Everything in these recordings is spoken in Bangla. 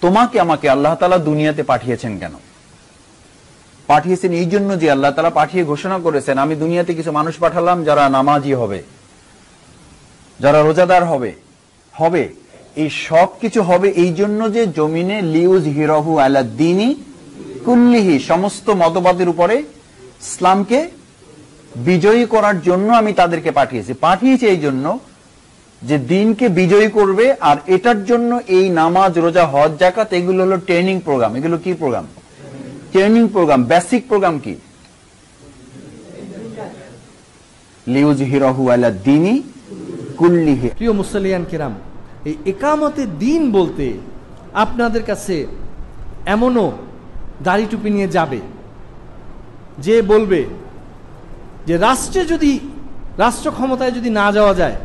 তোমাকে আমাকে আল্লাহ তাআলা দুনিয়াতে পাঠিয়েছেন কেন? পাঠিয়েছেন এই জন্য যে আল্লাহ তাআলা পাঠিয়ে ঘোষণা করেছেন, আমি দুনিয়াতে কিছু মানুষ পাঠালাম যারা নামাজি হবে, যারা রোজাদার হবে। এই সব কিছু হবে এই জন্য যে জমিনে লিউযহিরাহু আলাদ-দীনি কুল্লিহি, সমস্ত মতবাদের উপরে ইসলামকে বিজয়ী করার জন্য আমি তাদেরকে পাঠিয়েছি এই জন্য যে দিনকে বিজয়ী করবে। আর এটার জন্য এই নামাজ, রোজা, হজ, যাকাত এগুলো হলো ট্রেনিং প্রোগ্রাম। এগুলো কি program? Training program. Basic program কি? লিউযহিরাহু আলাদ-দীনি কুল্লিহি। প্রিয় মুসলিয়ান কিরাম, এই ইকামতে দিন বলতে আপনাদের কাছে এমনও দাড়ি টুপি নিয়ে যাবে যে বলবে যে রাষ্ট্র ক্ষমতায় যদি না যাওয়া যায়,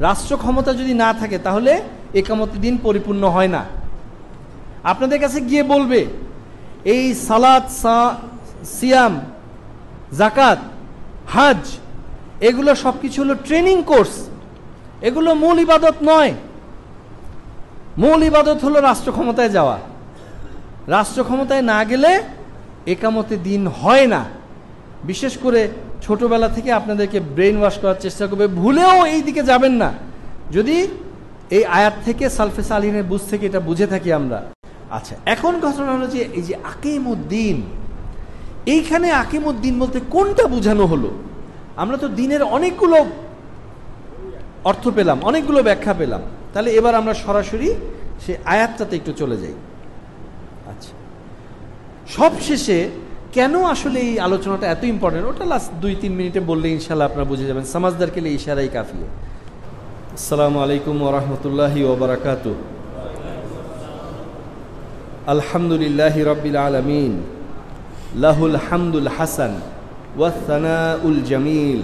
রাষ্ট্র ক্ষমতা যদি না থাকে তাহলে ইকামতে দিন পরিপূর্ণ হয় না। আপনাদের কাছে গিয়ে বলবে এই সালাত, সিয়াম, যাকাত, হজ এগুলো সবকিছু হলো ট্রেনিং কোর্স, এগুলো মূল ইবাদত নয়। মূল ইবাদত হলো রাষ্ট্র ক্ষমতায় যাওয়া। রাষ্ট্র ক্ষমতায় না গেলে ইকামতে দিন হয় না। বিশেষ করে ছোটবেলা থেকে আপনাদেরকে ব্রেইন ওয়াশ করার চেষ্টা করবে, ভুলেও এই দিকে যাবেন না। যদি এই আয়াত থেকে সালফে সালিহিনের বুঝ থেকে এটা বুঝে থাকি আমরা। আচ্ছা, এখন ঘটনা হলো যে এই যে আকিমুদ্দিন, এইখানে আকিমুদ্দিন বলতে কোনটা বোঝানো হলো? আমরা তো দিনের অনেকগুলো অর্থ পেলাম, অনেকগুলো ব্যাখ্যা পেলাম। তাহলে এবার আমরা সরাসরি সে আয়াতটাতে একটু চলে যাই। আচ্ছা, সবশেষে কেন আসলে এই আলোচনাটা এত ইম্পর্টেন্ট ওটা লাস্ট 2-3 মিনিটে বললে ইনশাল্লাহ আপনারা বুঝে যাবেন। সমাজদারকে লিয়ে ইশারাই কাফি। আসসালামু আলাইকুম ওয়া রাহমাতুল্লাহি ওয়া বারাকাতুহু। আলহামদুলিল্লাহি রাব্বিল আলামিন, লাহুল হামদুল হাসান ওয়া সানাউল জামিল,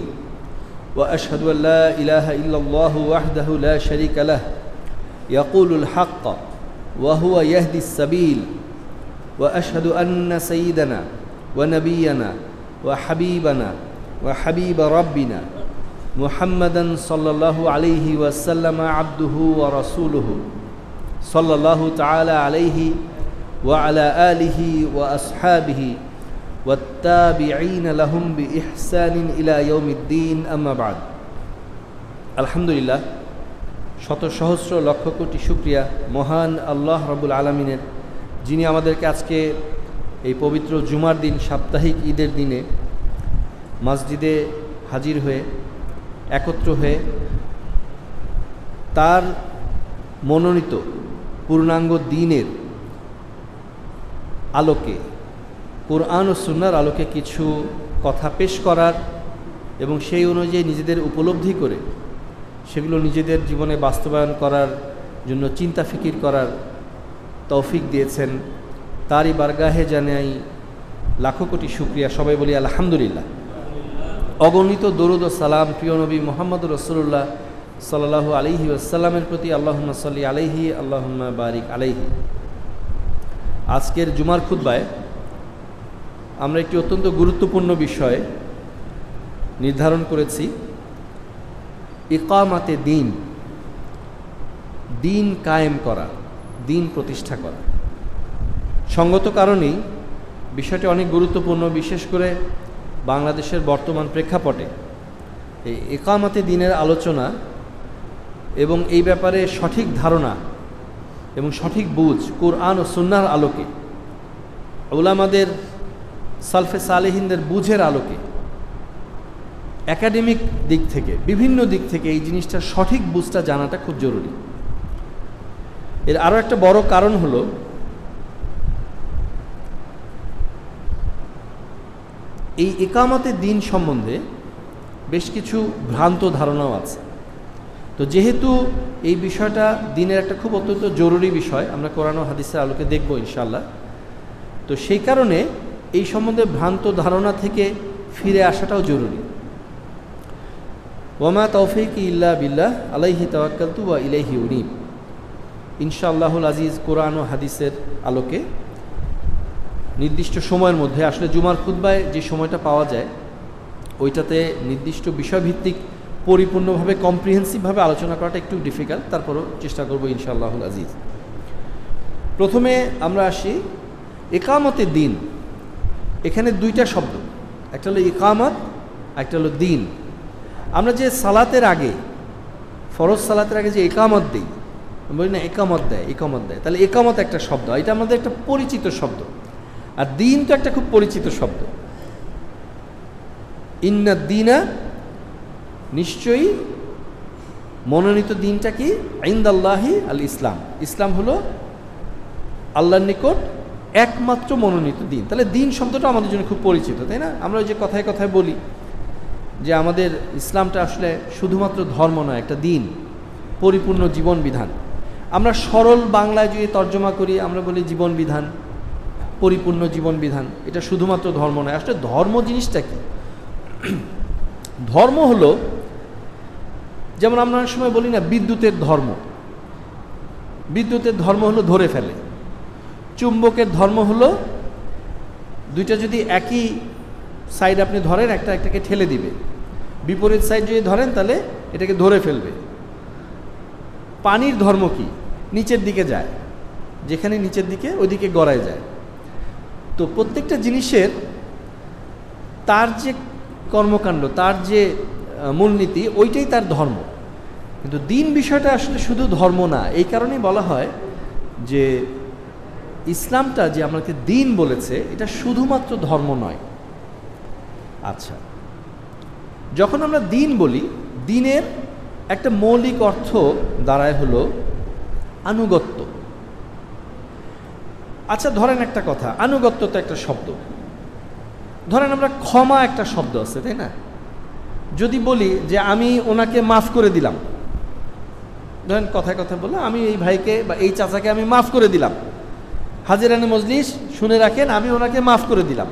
ওয়া আশহাদু আল লা ইলাহা ইল্লাল্লাহু ওয়াহদাহু লা শারীকা লাহ, ইয়াকুলুল হাক্ক ওয়া হুয়া ইয়াহদিস সাবিল, ওয়া আশহাদু আন্না সাইয়্যিদানা ওয়া নাবিয়্যানা ওয়া হাবিবানা ওয়া হাবিবা রাব্বিনা মুহাম্মাদান সাল্লাল্লাহু আলাইহি ওয়াসাল্লাম আবদুহু ওয়া রাসূলুহু সাল্লাল্লাহু তাআলা আলাইহি ওয়া আলা আলিহি ওয়া আসহাবিহি ওয়াত্তাবিঈনা লাহুম বিইহসানিন ইলা ইয়াউমিদ্দিন, আম্মা বা'দ। আলহামদুলিল্লাহ, শত সহস্র লক্ষ কোটি শুকরিয়া মহান আল্লাহ রাব্বুল আলামিনের, যিনি আমাদেরকে আজকে এই পবিত্র জুমার দিন, সাপ্তাহিক ঈদের দিনে মসজিদে হাজির হয়ে একত্র হয়ে তার মনোনীত পূর্ণাঙ্গ দ্বীনের আলোকে, কোরআন ও সুন্নাহর আলোকে কিছু কথা পেশ করার এবং সেই অনুযায়ী নিজেদের উপলব্ধি করে সেগুলো নিজেদের জীবনে বাস্তবায়ন করার জন্য চিন্তা ফিকির করার তৌফিক দিয়েছেন। তারই বারগাহে জানাই লাখো কোটি শুকরিয়া। সবাই বলি আলহামদুলিল্লাহ। অগণিত দরুদ ও সালাম প্রিয় নবী মুহাম্মদুর রাসূলুল্লাহ সাল্লাল্লাহু আলাইহি ওয়াসাল্লামের প্রতি। আল্লাহুম্মা সাল্লি আলাইহি, আল্লাহুম্মা বারিক আলাইহি। আজকের জুমার খুতবায় আমরা একটি অত্যন্ত গুরুত্বপূর্ণ বিষয় নির্ধারণ করেছি, ইকামাতে দিন, দিন কায়েম করা, দিন প্রতিষ্ঠা করা। সঙ্গত কারণেই বিষয়টি অনেক গুরুত্বপূর্ণ, বিশেষ করে বাংলাদেশের বর্তমান প্রেক্ষাপটে এই ইকামাতে দিনের আলোচনা এবং এই ব্যাপারে সঠিক ধারণা এবং সঠিক বুঝ কোরআন ও সুন্নাহর আলোকে, উলামাদের, সালফে সালেহিনদের বুঝের আলোকে, একাডেমিক দিক থেকে, বিভিন্ন দিক থেকে এই জিনিসটার সঠিক বুঝটা জানাটা খুব জরুরি। এর আরও একটা বড় কারণ হলো এই ইকামতে দিন সম্বন্ধে বেশ কিছু ভ্রান্ত ধারণাও আছে। তো যেহেতু এই বিষয়টা দিনের একটা খুব অত্যন্ত জরুরি বিষয়, আমরা কোরআন ও হাদিসের আলোকে দেখব ইনশাআল্লাহ। তো সেই কারণে এই সম্বন্ধে ভ্রান্ত ধারণা থেকে ফিরে আসাটাও জরুরি। ওয়ামা তাওফীকি ইল্লা বিল্লাহ, আলাইহি তাওয়াক্কালতু ওয়া ইলাইহি উনীব। ইনশাআল্লাহুল আজিজ কোরআন ও হাদিসের আলোকে নির্দিষ্ট সময়ের মধ্যে, আসলে জুমার খুতবায় যে সময়টা পাওয়া যায় ওইটাতে নির্দিষ্ট বিষয়ভিত্তিক পরিপূর্ণভাবে কম্প্রিহেন্সিভভাবে আলোচনা করাটা একটু ডিফিকাল্ট, তারপরও চেষ্টা করব ইনশাআল্লাহুল আজিজ। প্রথমে আমরা আসি ইকামতে দিন। এখানে দুইটা শব্দ, একটা হলো ইকামত, একটা হলো দিন। আমরা যে সালাতের আগে, ফরজ সালাতের আগে যে ইকামত দিই, বলি না ইকামত দেয়, ইকামত দেয়, তাহলে ইকামত একটা শব্দ, এটা আমাদের একটা পরিচিত শব্দ। আর দিন তো একটা খুব পরিচিত শব্দ। ইন্না দিনা, নিশ্চয়ই মনোনীত দিনটা কি? ইনদাল্লাহি আল ইসলাম। ইসলাম হলো আল্লাহর নিকট একমাত্র মনোনীত দিন। তাহলে দিন শব্দটা আমাদের জন্য খুব পরিচিত, তাই না? আমরা ওই যে কথায় কথায় বলি যে আমাদের ইসলামটা আসলে শুধুমাত্র ধর্ম নয়, একটা দিন, পরিপূর্ণ জীবন বিধান। আমরা সরল বাংলায় যদি তর্জমা করি, আমরা বলি জীবন বিধান, পরিপূর্ণ জীবন বিধান। এটা শুধুমাত্র ধর্ম নয়। আসলে ধর্ম জিনিসটা কি? ধর্ম হলো, যেমন আমরা অনেক সময় বলি না বিদ্যুতের ধর্ম। বিদ্যুতের ধর্ম হলো ধরে ফেলে। চুম্বকের ধর্ম হলো দুইটা যদি একই সাইড আপনি ধরেন, একটা একটাকে ঠেলে দিবে। বিপরীত সাইড যদি ধরেন তাহলে এটাকে ধরে ফেলবে। পানির ধর্ম কি? নিচের দিকে যায়, যেখানে নিচের দিকে ওইদিকে গড়ায় যায়। তো প্রত্যেকটা জিনিসের তার যে কর্মকাণ্ড, তার যে মূলনীতি, ওইটাই তার ধর্ম। কিন্তু দিন বিষয়টা আসলে শুধু ধর্ম না। এই কারণেই বলা হয় যে ইসলামটা যে আমাকে দিন বলেছে, এটা শুধুমাত্র ধর্ম নয়। আচ্ছা, যখন আমরা দিন বলি, দিনের একটা মৌলিক অর্থ দাঁড়ায় হলো আনুগত্য। আচ্ছা, ধরেন একটা কথা, আনুগত্য তো একটা শব্দ। ধরেন আমরা ক্ষমা একটা শব্দ আছে, তাই না? যদি বলি যে আমি ওনাকে মাফ করে দিলাম, ধরেন কথায় কথা বলে আমি এই ভাইকে বা এই চাচাকে আমি মাফ করে দিলাম, হাজিরানে মজলিস শুনে রাখেন, আমি ওনাকে মাফ করে দিলাম,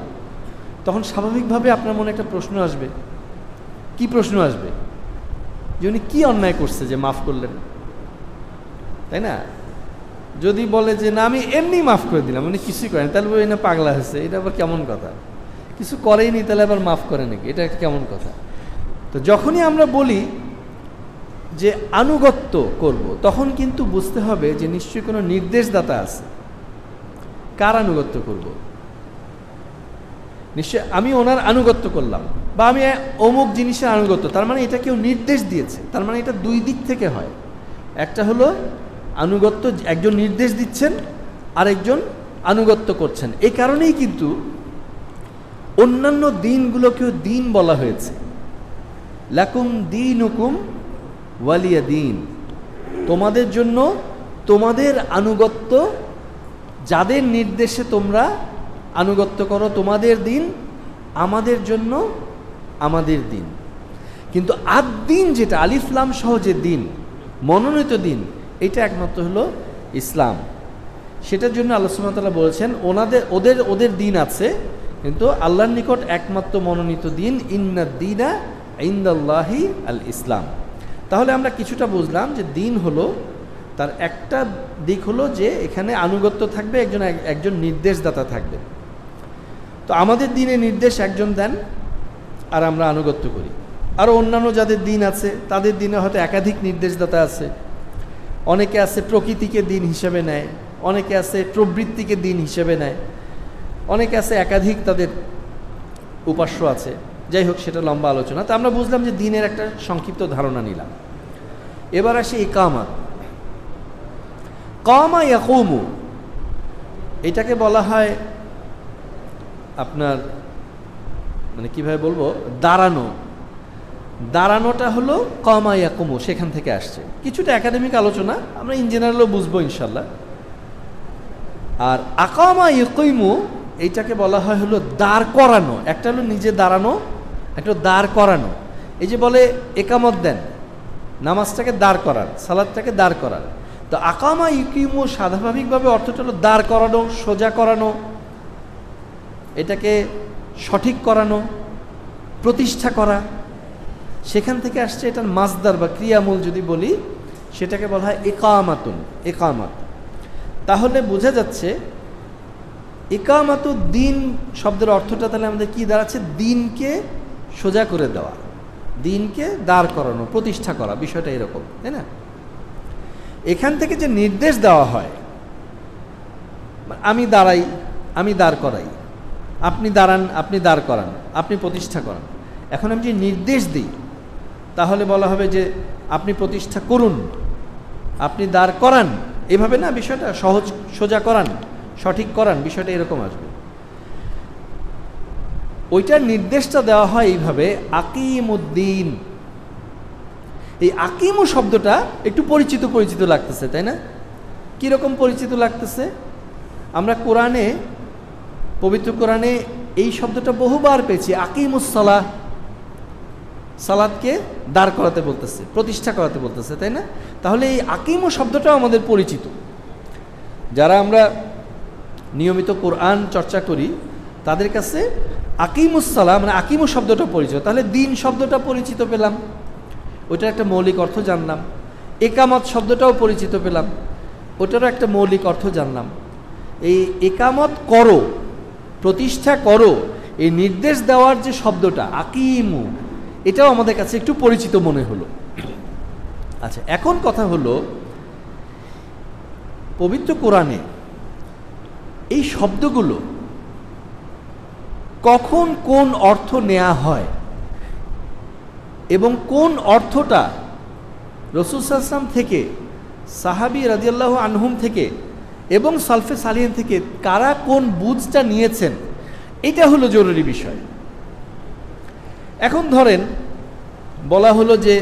তখন স্বাভাবিকভাবে আপনার মনে একটা প্রশ্ন আসবে। কি প্রশ্ন আসবে? যে উনি কী অন্যায় করছে যে মাফ করলেন, তাই না? যদি বলে যে না আমি এমনি মাফ করে দিলাম, উনি কিছুই করেন, তাহলে বলি না পাগলা হয়েছে, এটা আবার কেমন কথা? কিছু করেইনি তাহলে আবার মাফ করে নাকি? এটা একটা কেমন কথা? তো যখনই আমরা বলি যে আনুগত্য করব, তখন কিন্তু বুঝতে হবে যে নিশ্চয়ই কোনো নির্দেশদাতা আছে। কার আনুগত্য করব? নিশ্চয় আমি ওনার আনুগত্য করলাম, বা আমি অমুক জিনিসের আনুগত্য, তার মানে এটা কেউ নির্দেশ দিয়েছে। তার মানে এটা দুই দিক থেকে হয়। একটা হলো আনুগত্য, একজন নির্দেশ দিচ্ছেন, আরেকজন আনুগত্য করছেন। এই কারণেই কিন্তু অন্যান্য দিনগুলোকেও দিন বলা হয়েছে। লাকুম দীনুকুম ওয়ালিয়া দিন, তোমাদের জন্য তোমাদের আনুগত্য, যাদের নির্দেশে তোমরা আনুগত্য করো, তোমাদের দিন, আমাদের জন্য আমাদের দিন। কিন্তু আদ দিন, যেটা আলিফ লাম সহ যে দিন, মনোনীত দিন, এটা একমাত্র হলো ইসলাম। সেটার জন্য আল্লাহ সুবহানাহু ওয়া তাআলা বলেছেন ওদের দিন আছে, কিন্তু আল্লাহর নিকট একমাত্র মনোনীত দিন ইন্নাদ দীনা ইনদাল্লাহি আল ইসলাম। তাহলে আমরা কিছুটা বুঝলাম যে দিন হলো, তার একটা দিক হলো যে এখানে আনুগত্য থাকবে, একজন নির্দেশদাতা থাকবে। তো আমাদের দিনে নির্দেশ একজন দেন আর আমরা আনুগত্য করি। আরও অন্যান্য যাদের দিন আছে তাদের দিনে হয়তো একাধিক নির্দেশদাতা আছে। অনেকে আছে প্রকৃতিকে দিন হিসেবে নেয়, অনেকে আছে প্রবৃত্তিকে দিন হিসেবে নেয়, অনেকে আছে একাধিক তাদের উপাস্য আছে। যাই হোক, সেটা লম্বা আলোচনা। তো আমরা বুঝলাম যে দিনের একটা সংক্ষিপ্ত ধারণা নিলাম। এবার আসি ইকামত। কামা ইয়াকুমু, এটাকে বলা হয় আপনার, মানে কিভাবে বলবো, দাঁড়ানো। দাঁড়ানোটা হলো কামা ইয়াকুমু, সেখান থেকে আসছে। কিছুটা একাডেমিক আলোচনা, আমরা ইন জেনারেলও বুঝবো ইনশাল্লাহ। আর আকামা ইয়াকুমু, এইটাকে বলা হয় হলো দাঁড় করানো। একটা হলো নিজে দাঁড়ানো, একটা দাঁড় করানো। এই যে বলে একামত দেন, নামাজটাকে দাঁড় করার, সালাদটাকে দাঁড় করার। তো আকামা ইকিমু স্বাভাবিকভাবে অর্থটা হলো দাঁড় করানো, সোজা করানো, এটাকে সঠিক করানো, প্রতিষ্ঠা করা। সেখান থেকে আসছে এটার মাসদার বা ক্রিয়ামূল যদি বলি, সেটাকে বলা হয় ইকামাতুন, ইকামাত। তাহলে বোঝা যাচ্ছে ইকামাতুদ দিন শব্দের অর্থটা তাহলে আমাদের কি দাঁড়াচ্ছে? দিনকে সোজা করে দেওয়া, দিনকে দাঁড় করানো, প্রতিষ্ঠা করা, বিষয়টা এরকম, তাই না? এখান থেকে যে নির্দেশ দেওয়া হয় আমি দাঁড়াই, আমি দাঁড় করাই, আপনি দাঁড়ান, আপনি দাঁড় করান, আপনি প্রতিষ্ঠা করান। এখন আমি যে নির্দেশ দিই তাহলে বলা হবে যে আপনি প্রতিষ্ঠা করুন, আপনি দাঁড় করান, এভাবে না, বিষয়টা সহজ সোজা করান, সঠিক করান, বিষয়টা এরকম আসবে। ওইটার নির্দেশটা দেওয়া হয় এইভাবে, আকিমুদ্দিন। এই আকিমু শব্দটা একটু পরিচিত পরিচিত লাগতেছে, তাই না? কীরকম পরিচিত লাগতেছে? আমরা কোরআনে, পবিত্র কোরআনে এই শব্দটা বহুবার পেয়েছি, আকিমুস সালাহ, সালাতকে দাঁড় করাতে বলতেছে, প্রতিষ্ঠা করাতে বলতেছে, তাই না? তাহলে এই আকিমু শব্দটাও আমাদের পরিচিত। যারা আমরা নিয়মিত কোরআন চর্চা করি তাদের কাছে আকিমুস সালাহ মানে আকিমু শব্দটা পরিচিত। তাহলে দিন শব্দটা পরিচিত পেলাম, ওটার একটা মৌলিক অর্থ জানলাম। একামত শব্দটাও পরিচিত পেলাম, ওটারও একটা মৌলিক অর্থ জানলাম। এই একামত করো, প্রতিষ্ঠা করো, এই নির্দেশ দেওয়ার যে শব্দটা আকিমু, এটাও আমাদের কাছে একটু পরিচিত মনে হলো। আচ্ছা, এখন কথা হলো, পবিত্র কোরআনে এই শব্দগুলো কখন কোন অর্থ নেওয়া হয় এবং কোন অর্থটা রাসূল সাল্লাল্লাহু আলাইহি ওয়াসাল্লাম থেকে, সাহাবী রাদিয়াল্লাহু আনহুম থেকে এবং সালফে সালিহিন থেকে কারা কোন বুঝটা নিয়েছেন, এটা হলো জরুরি বিষয়। এখন ধরেন বলা হলো যে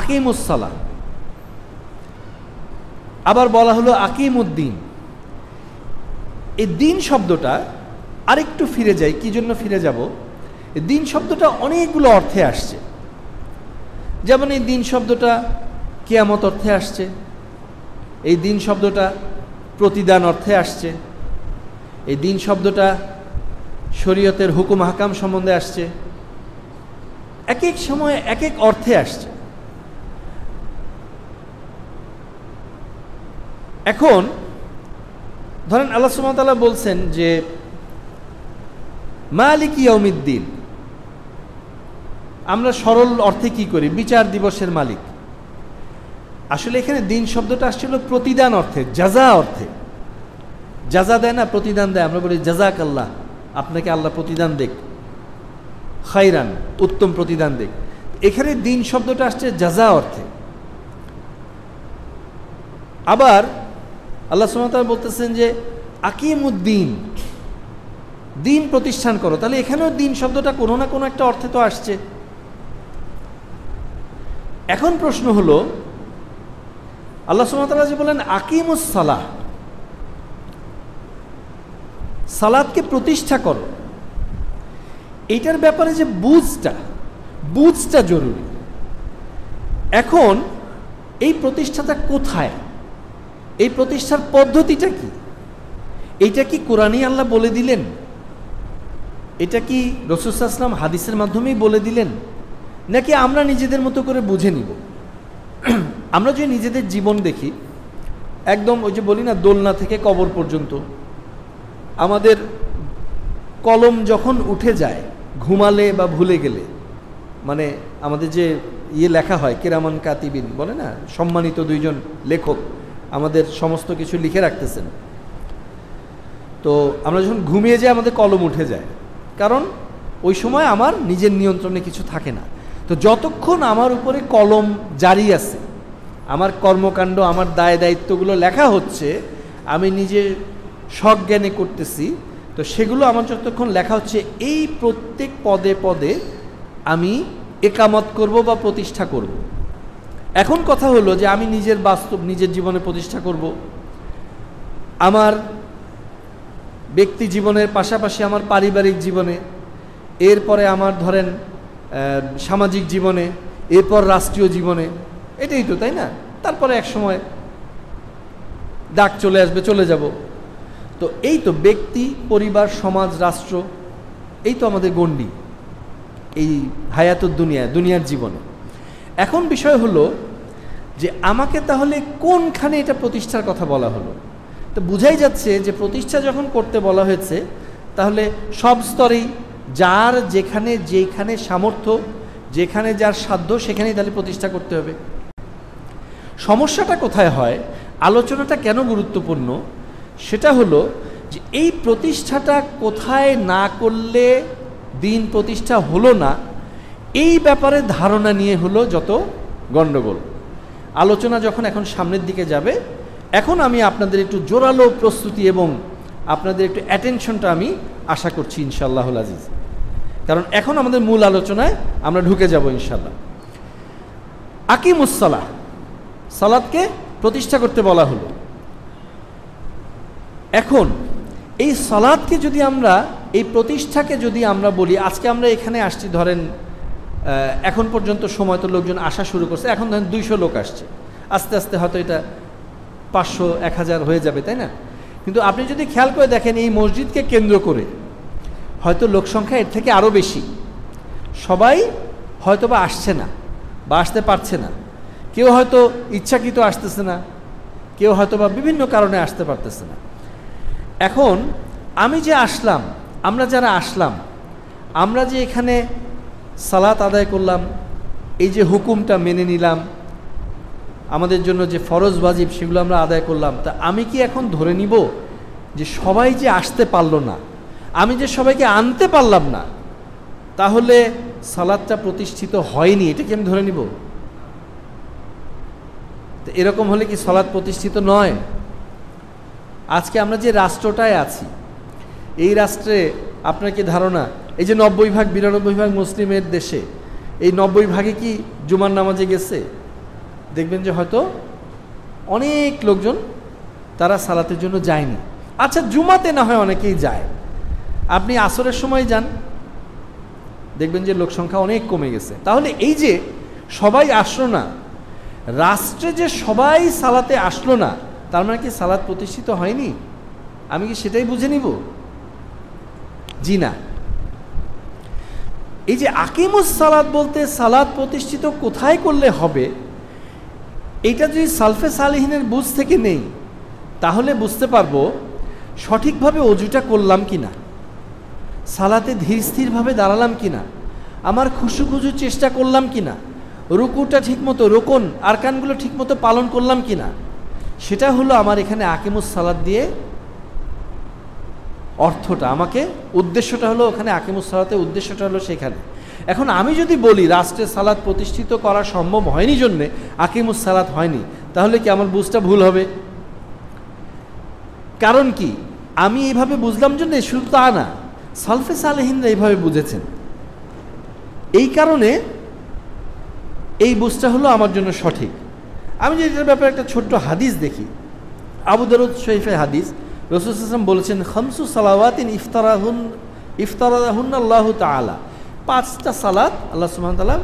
আকিমুস সালাহ, আবার বলা হলো আকিমুদ্দিন। এই দিন শব্দটা আরেকটু ফিরে যাই, কি জন্য ফিরে যাব? দিন শব্দটা অনেকগুলো অর্থে আসছে। যেমন এই দিন শব্দটা কিয়ামত অর্থে আসছে, এই দিন শব্দটা প্রতিদান অর্থে আসছে, এই দিন শব্দটা শরীয়তের হুকুম হাকাম সম্বন্ধে আসছে, এক এক সময় এক এক অর্থে আসছে। এখন ধরেন আল্লাহ সুবহানাহু ওয়া তাআলা বলছেন যে মালিক ইয়াউমিদ্দিন, আমরা সরল অর্থে কি করি? বিচার দিবসের মালিক। আসলে এখানে দিন শব্দটা আসছিল প্রতিদান অর্থে, জাযা অর্থে। জাযা দেয় না, প্রতিদান দেয়, আমরা বলি জাযাকাল্লাহ, আপনাকে আল্লাহ প্রতিদান দেখ, খায়রান, উত্তম প্রতিদান দেখ। এখানে দিন শব্দটা আসছে জাযা অর্থে। আবার আল্লাহ সুবহানাহু ওয়া তাআলা বলতেছেন যে আকিমুদ্দিন, দিন প্রতিষ্ঠান করো। তাহলে এখানেও দিন শব্দটা কোনো না কোনো একটা অর্থে তো আসছে। এখন প্রশ্ন হলো, আল্লাহ সুবহানাহু ওয়া তাআলা যে বলেন আকিমুস সালাহ, সালাতকে প্রতিষ্ঠা করো, এইটার ব্যাপারে যে বুঝটা জরুরি। এখন এই প্রতিষ্ঠাটা কোথায়, এই প্রতিষ্ঠার পদ্ধতিটা কি? এইটা কি কোরআনই আল্লাহ বলে দিলেন? এটা কি রাসূল সাল্লাল্লাহু আলাইহি ওয়াসাল্লাম হাদিসের মাধ্যমেই বলে দিলেন? নাকি আমরা নিজেদের মতো করে বুঝে নিব? আমরা যে নিজেদের জীবন দেখি, একদম ওই যে বলি না, দোলনা থেকে কবর পর্যন্ত, আমাদের কলম যখন উঠে যায় ঘুমালে বা ভুলে গেলে, মানে আমাদের যে লেখা হয় কিরামান কাতিবিন বলে না, সম্মানিত দুইজন লেখক আমাদের সমস্ত কিছু লিখে রাখতেছেন। তো আমরা যখন ঘুমিয়ে যাই আমাদের কলম উঠে যায়, কারণ ওই সময় আমার নিজের নিয়ন্ত্রণে কিছু থাকে না। তো যতক্ষণ আমার উপরে কলম জারি আছে, আমার কর্মকাণ্ড, আমার দায় দায়িত্বগুলো লেখা হচ্ছে, আমি নিজে সজ্ঞানে করতেছি, তো সেগুলো আমার যতক্ষণ লেখা হচ্ছে, এই প্রত্যেক পদে পদে আমি একামত করব বা প্রতিষ্ঠা করব। এখন কথা হলো যে আমি নিজের বাস্তব নিজের জীবনে প্রতিষ্ঠা করব, আমার ব্যক্তি জীবনের পাশাপাশি আমার পারিবারিক জীবনে, এরপরে আমার ধরেন সামাজিক জীবনে, এরপর রাষ্ট্রীয় জীবনে, এটাই তো, তাই না? তারপরে এক সময় ডাক চলে আসবে, চলে যাব। তো এই তো ব্যক্তি, পরিবার, সমাজ, রাষ্ট্র, এই তো আমাদের গণ্ডি এই হায়াতুদ দুনিয়া, দুনিয়ার জীবনে। এখন বিষয় হলো যে আমাকে তাহলে কোনখানে এটা প্রতিষ্ঠার কথা বলা হলো? তো বুঝাই যাচ্ছে যে প্রতিষ্ঠা যখন করতে বলা হয়েছে, তাহলে সব স্তরেই যার যেখানে সামর্থ্য, যেখানে যার সাধ্য, সেখানেই তাহলে প্রতিষ্ঠা করতে হবে। সমস্যাটা কোথায় হয়? আলোচনাটা কেন গুরুত্বপূর্ণ সেটা হলো যে এই প্রতিষ্ঠাটা কোথায় না করলে দিন প্রতিষ্ঠা হলো না, এই ব্যাপারে ধারণা নিয়ে হলো যত গণ্ডগোল। আলোচনা যখন এখন সামনের দিকে যাবে, এখন আমি আপনাদের একটু জোরালো প্রস্তুতি এবং আপনাদের একটু অ্যাটেনশনটা আমি আশা করছি ইনশাআল্লাহুল আজিজ, কারণ এখন আমাদের মূল আলোচনায় আমরা ঢুকে যাব ইনশাআল্লাহ। আকিমুসসালাহ, সালাতকে প্রতিষ্ঠা করতে বলা হলো। এখন এই সালাতকে যদি আমরা, এই প্রতিষ্ঠাকে যদি আমরা বলি, আজকে আমরা এখানে আসছি, ধরেন এখন পর্যন্ত সময় তো লোকজন আসা শুরু করছে, এখন ধরেন 200 লোক আসছে, আস্তে আস্তে হয়তো এটা 500 1000 হয়ে যাবে, তাই না? কিন্তু আপনি যদি খেয়াল করে দেখেন এই মসজিদকে কেন্দ্র করে হয়তো লোক সংখ্যা এর থেকে আরও বেশি। সবাই হয়তো বা আসছে না বা আসতে পারছে না, কেউ হয়তো ইচ্ছাকৃত আসতেছে না, কেউ হয়তো বা বিভিন্ন কারণে আসতে পারতেছে না। এখন আমি যে আসলাম, আমরা যারা আসলাম, আমরা যে এখানে সালাত আদায় করলাম, এই যে হুকুমটা মেনে নিলাম, আমাদের জন্য যে ফরজ ওয়াজিব সেগুলো আমরা আদায় করলাম, তা আমি কি এখন ধরে নিব যে সবাই যে আসতে পারলো না, আমি যে সবাইকে আনতে পারলাম না, তাহলে সালাতটা প্রতিষ্ঠিত হয়নি, এটা কি আমি ধরে নিব? তো এরকম হলে কি সালাত প্রতিষ্ঠিত নয়? আজকে আমরা যে রাষ্ট্রটায় আছি, এই রাষ্ট্রে আপনার কি ধারণা, এই যে 90% 92% মুসলিমের দেশে, এই 90% কি জুমার নামাজে গেছে? দেখবেন যে হয়তো অনেক লোকজন তারা সালাতের জন্য যায়নি। আচ্ছা, জুমাতে না হয় অনেকেই যায়, আপনি আসরের সময় যান, দেখবেন যে লোক সংখ্যা অনেক কমে গেছে। তাহলে এই যে সবাই আসলো না, রাষ্ট্রে যে সবাই সালাতে আসলো না, তার মানে কি সালাত প্রতিষ্ঠিত হয়নি? আমি কি সেটাই বুঝে নিব? জি না। এই যে আকিমুস সালাত বলতে সালাত প্রতিষ্ঠিত কোথায় করলে হবে, এইটা যদি সালফে সালেহিনের বুঝ থেকে নেই, তাহলে বুঝতে পারবো সঠিকভাবে অজুটা করলাম কিনা, সালাতে ধীর স্থিরভাবে দাঁড়ালাম কিনা, আমার খুশুখুজুর চেষ্টা করলাম কিনা, রুকুটা ঠিকমতো, রোকন আরকানগুলো ঠিকমতো পালন করলাম কিনা, সেটা হলো আমার এখানে আকিমুস সালাত দিয়ে অর্থটা, আমাকে উদ্দেশ্যটা হলো ওখানে আকিমুস সালাতের উদ্দেশ্যটা হলো সেখানে। এখন আমি যদি বলি রাষ্ট্রে সালাত প্রতিষ্ঠিত করা সম্ভব হয়নি জন্যে আকিমুস সালাত হয়নি, তাহলে কি আমার বুঝটা ভুল হবে? কারণ কি, আমি এইভাবে বুঝলাম জন্যে শুধু তা না, সালফে সালেহিনরা এইভাবে বুঝেছেন, এই কারণে এই বুঝটা হলো আমার জন্য সঠিক। আমি যদি এটার ব্যাপারে একটা ছোট্ট হাদিস দেখি, আবু দাউদ শরীফের হাদিস, রাসূল সাল্লাল্লাহু আলাইহি ওয়াসাল্লাম বলেছেন, খামসু সালাওয়াতিন ইফতারাহুন্না আল্লাহু তাআলা, 5টা সালাত আল্লাহ সুবহানাহু ওয়া তাআলা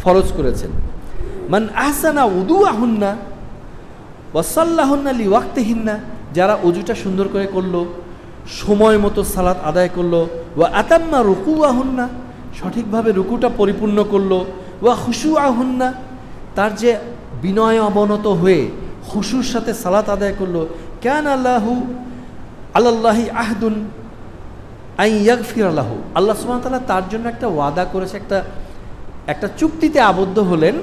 ফরজ করেছেন। মান আহসানা উদুআহুন্না ওয়া সাল্লাহুন্না লিওয়াক্তিহিন্না, যারা অজুটা সুন্দর করে করলো, সময় মতো সালাত আদায় করলো, ওয়া আতাম্মা রুকুআহুন্না, সঠিকভাবে রুকুটা পরিপূর্ণ করলো, ওয়া খুশুআহুন্না, তার যে বিনয় অবনত হয়ে খুশুর সাথে সালাত আদায় করলো, কান আল্লাহি আহদুন আই ইয়াগফির লাহু, আল্লাহ সুবহানাহু ওয়া তাআলা তার জন্য একটা ওয়াদা করেছে, একটা চুক্তিতে আবদ্ধ হলেন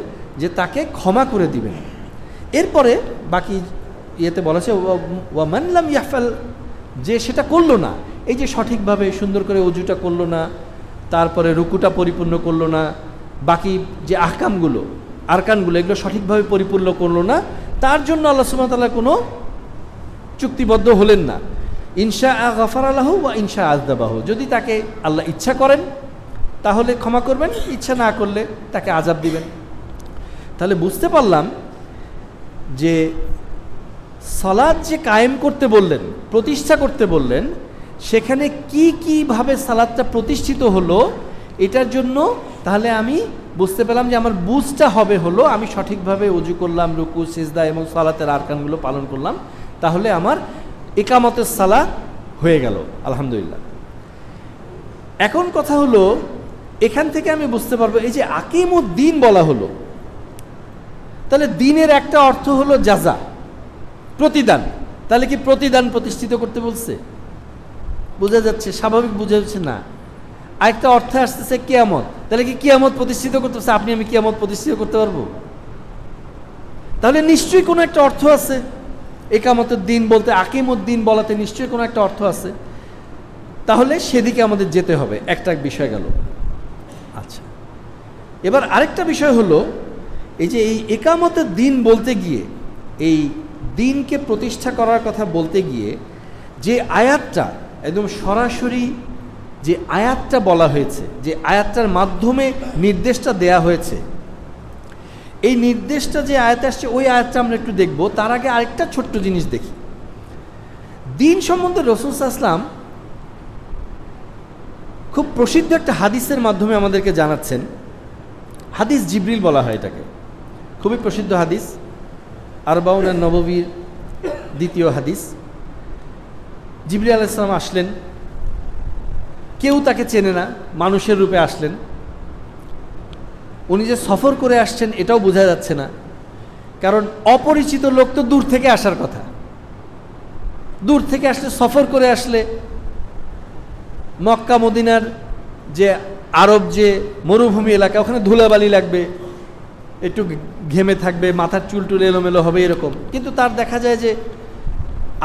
যে তাকে ক্ষমা করে দিবেন। এরপরে বাকি ইয়েতে বলেছে ওয়া মান লাম ইয়াফআল, যে সেটা করলো না, এই যে সঠিকভাবে সুন্দর করে অজুটা করলো না, তারপরে রুকুটা পরিপূর্ণ করলো না, বাকি যে আহকামগুলো আরকানগুলো এগুলো সঠিকভাবে পরিপূর্ণ করলো না, তার জন্য আল্লাহ সুবহানাহু ওয়া তাআলা কোনো চুক্তিবদ্ধ হলেন না। ইনশা গাফারা লাহু ওয়া ইনশা আযাবাহু, যদি তাকে আল্লাহ ইচ্ছা করেন তাহলে ক্ষমা করবেন, ইচ্ছা না করলে তাকে আযাব দিবেন। তাহলে বুঝতে পারলাম যে সালাত যে কায়েম করতে বললেন, প্রতিষ্ঠা করতে বললেন, সেখানে কিভাবে সালাতটা প্রতিষ্ঠিত হলো, এটার জন্য তাহলে আমি বুঝতে পেলাম যে আমার বুঝটা হবে হলো আমি সঠিকভাবে ওযু করলাম, রুকু সিজদা এবং সালাতের আরকানগুলো পালন করলাম, তাহলে আমার ইকামতের সালাত হয়ে গেল, আলহামদুলিল্লাহ। এখন কথা হলো, এখান থেকে আমি বুঝতে পারবো এই যে আকিমুদ্দিন বলা হলো, তাহলে দিনের একটা অর্থ হলো জাযা, প্রতিদান। তাহলে কি প্রতিদান প্রতিষ্ঠিত করতে বলছে? বোঝা যাচ্ছে, স্বাভাবিক বোঝা যাচ্ছে না। আরেকটা অর্থে আসতেছে কিয়ামত, তাহলে কি কিয়ামত প্রতিষ্ঠিত করতেছে? আপনি আমি কিয়ামত প্রতিষ্ঠিত করতে পারবো? তাহলে নিশ্চয়ই কোনো একটা অর্থ আছে। একামতের দিন বলতে আকিমুদ্দিন বলাতে নিশ্চয়ই কোনো একটা অর্থ আছে, তাহলে সেদিকে আমাদের যেতে হবে। একটা বিষয় গেল। আচ্ছা, এবার আরেকটা বিষয় হলো এই যে এই একামতের দিন বলতে গিয়ে, এই দিনকে প্রতিষ্ঠা করার কথা বলতে গিয়ে যে আয়াতটা একদম সরাসরি যে আয়াতটা বলা হয়েছে, যে আয়াতটার মাধ্যমে নির্দেশটা দেয়া হয়েছে, এই নির্দেশটা যে আয়াতে আসছে ওই আয়াতটা আমরা একটু দেখব। তার আগে আরেকটা ছোট্ট জিনিস দেখি। দিন সম্বন্ধে রাসূল সাল্লাল্লাহু আলাইহি ওয়াসাল্লাম খুব প্রসিদ্ধ একটা হাদিসের মাধ্যমে আমাদেরকে জানাচ্ছেন। হাদিস জিবরিল বলা হয় এটাকে, খুবই প্রসিদ্ধ হাদিস, আরবাউন নববীর দ্বিতীয় হাদিস। জিবরিল আলাইহিস সালাম আসলেন, কেউ তাকে চেনে না, মানুষের রূপে আসলেন। উনি যে সফর করে আসছেন এটাও বোঝা যাচ্ছে না, কারণ অপরিচিত লোক তো দূর থেকে আসার কথা। দূর থেকে আসলে, সফর করে আসলে মক্কা মদিনার যে আরব যে মরুভূমি এলাকা, ওখানে ধুলাবালি লাগবে, একটু ঘেমে থাকবে, মাথার চুল টুল এলোমেলো হবে এরকম। কিন্তু তার দেখা যায় যে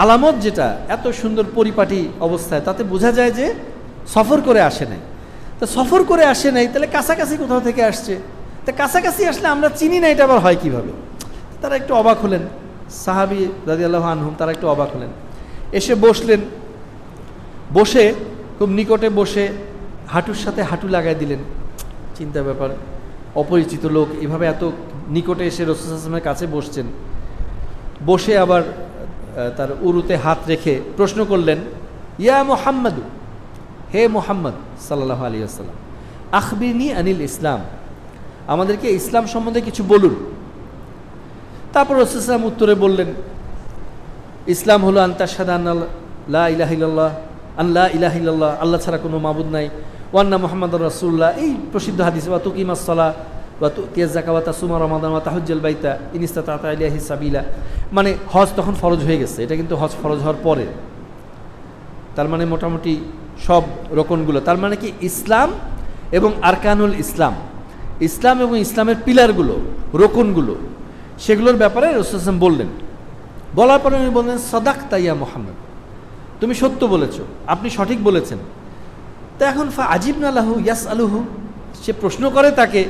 আলামত যেটা এত সুন্দর পরিপাটি অবস্থায়, তাতে বোঝা যায় যে সফর করে আসে নাই। তা সফর করে আসে নাই, তাহলে কাছাকাছি কোথাও থেকে আসছে। তা কাছাকাছি আসলে আমরা চিনি না, এটা আবার হয় কিভাবে? তারা একটু অবাক হলেন, সাহাবী রাদিয়াল্লাহু আনহুম, তারা একটু অবাক হলেন। এসে বসলেন, বসে খুব নিকটে বসে হাঁটুর সাথে হাঁটু লাগাই দিলেন। চিন্তা ব্যাপার, অপরিচিত লোক এভাবে এত নিকটে এসে রাসূল সাল্লাল্লাহু আলাইহি ওয়াসাল্লামের কাছে বসছেন। বসে আবার তার উরুতে হাত রেখে প্রশ্ন করলেন, ইয়া মুহাম্মাদু, হে মুহাম্মদ সাল্লাল্লাহু আলাইহি ওয়াসাল্লাম, আখবিরনি আনিল ইসলাম, আমাদেরকে ইসলাম সম্বন্ধে কিছু বলুন। তারপর রাসূল সাল্লাল্লাহু আলাইহি ওয়াসাল্লাম উত্তরে বললেন, ইসলাম হলো আনতাশহাদা আন্না লা ইলাহা ইল্লাল্লাহ, আল্লাহ ইলাহা ইল্লাল্লাহ, আল্লাহ ছাড়া কোনো মাবুদ নাই, ওয়ান্না মুহাম্মাদুর রাসূলুল্লাহ, এই প্রসিদ্ধ হাদিস, ওয়া তুকিমাস সালাহ ওয়া তুতিয়াজ যাকাত ওয়া তাসুমা রমাদান ওয়া তাহুজ্জাল বাইতা ইন ইসতাতা ইলাইহি সাবিলা। মানে হজ তখন ফরজ হয়ে গেছে, এটা কিন্তু হজ ফরজ হওয়ার পরে। তার মানে মোটামুটি সব রকমগুলো, তার মানে কি ইসলাম এবং আরকানুল ইসলাম, ইসলাম এবং ইসলামের পিলারগুলো, রকনগুলো, সেগুলোর ব্যাপারে রাসূল সাল্লাল্লাহু আলাইহি ওয়াসাল্লাম বললেন। বলার পরে উনি বললেন, সাদাকতা ইয়া মুহাম্মদ, তুমি সত্য বলেছ, আপনি সঠিক বলেছেন। তা এখন ফা আজিবনা লাহু ইয়াসআলুহু, সে প্রশ্ন করে তাকে,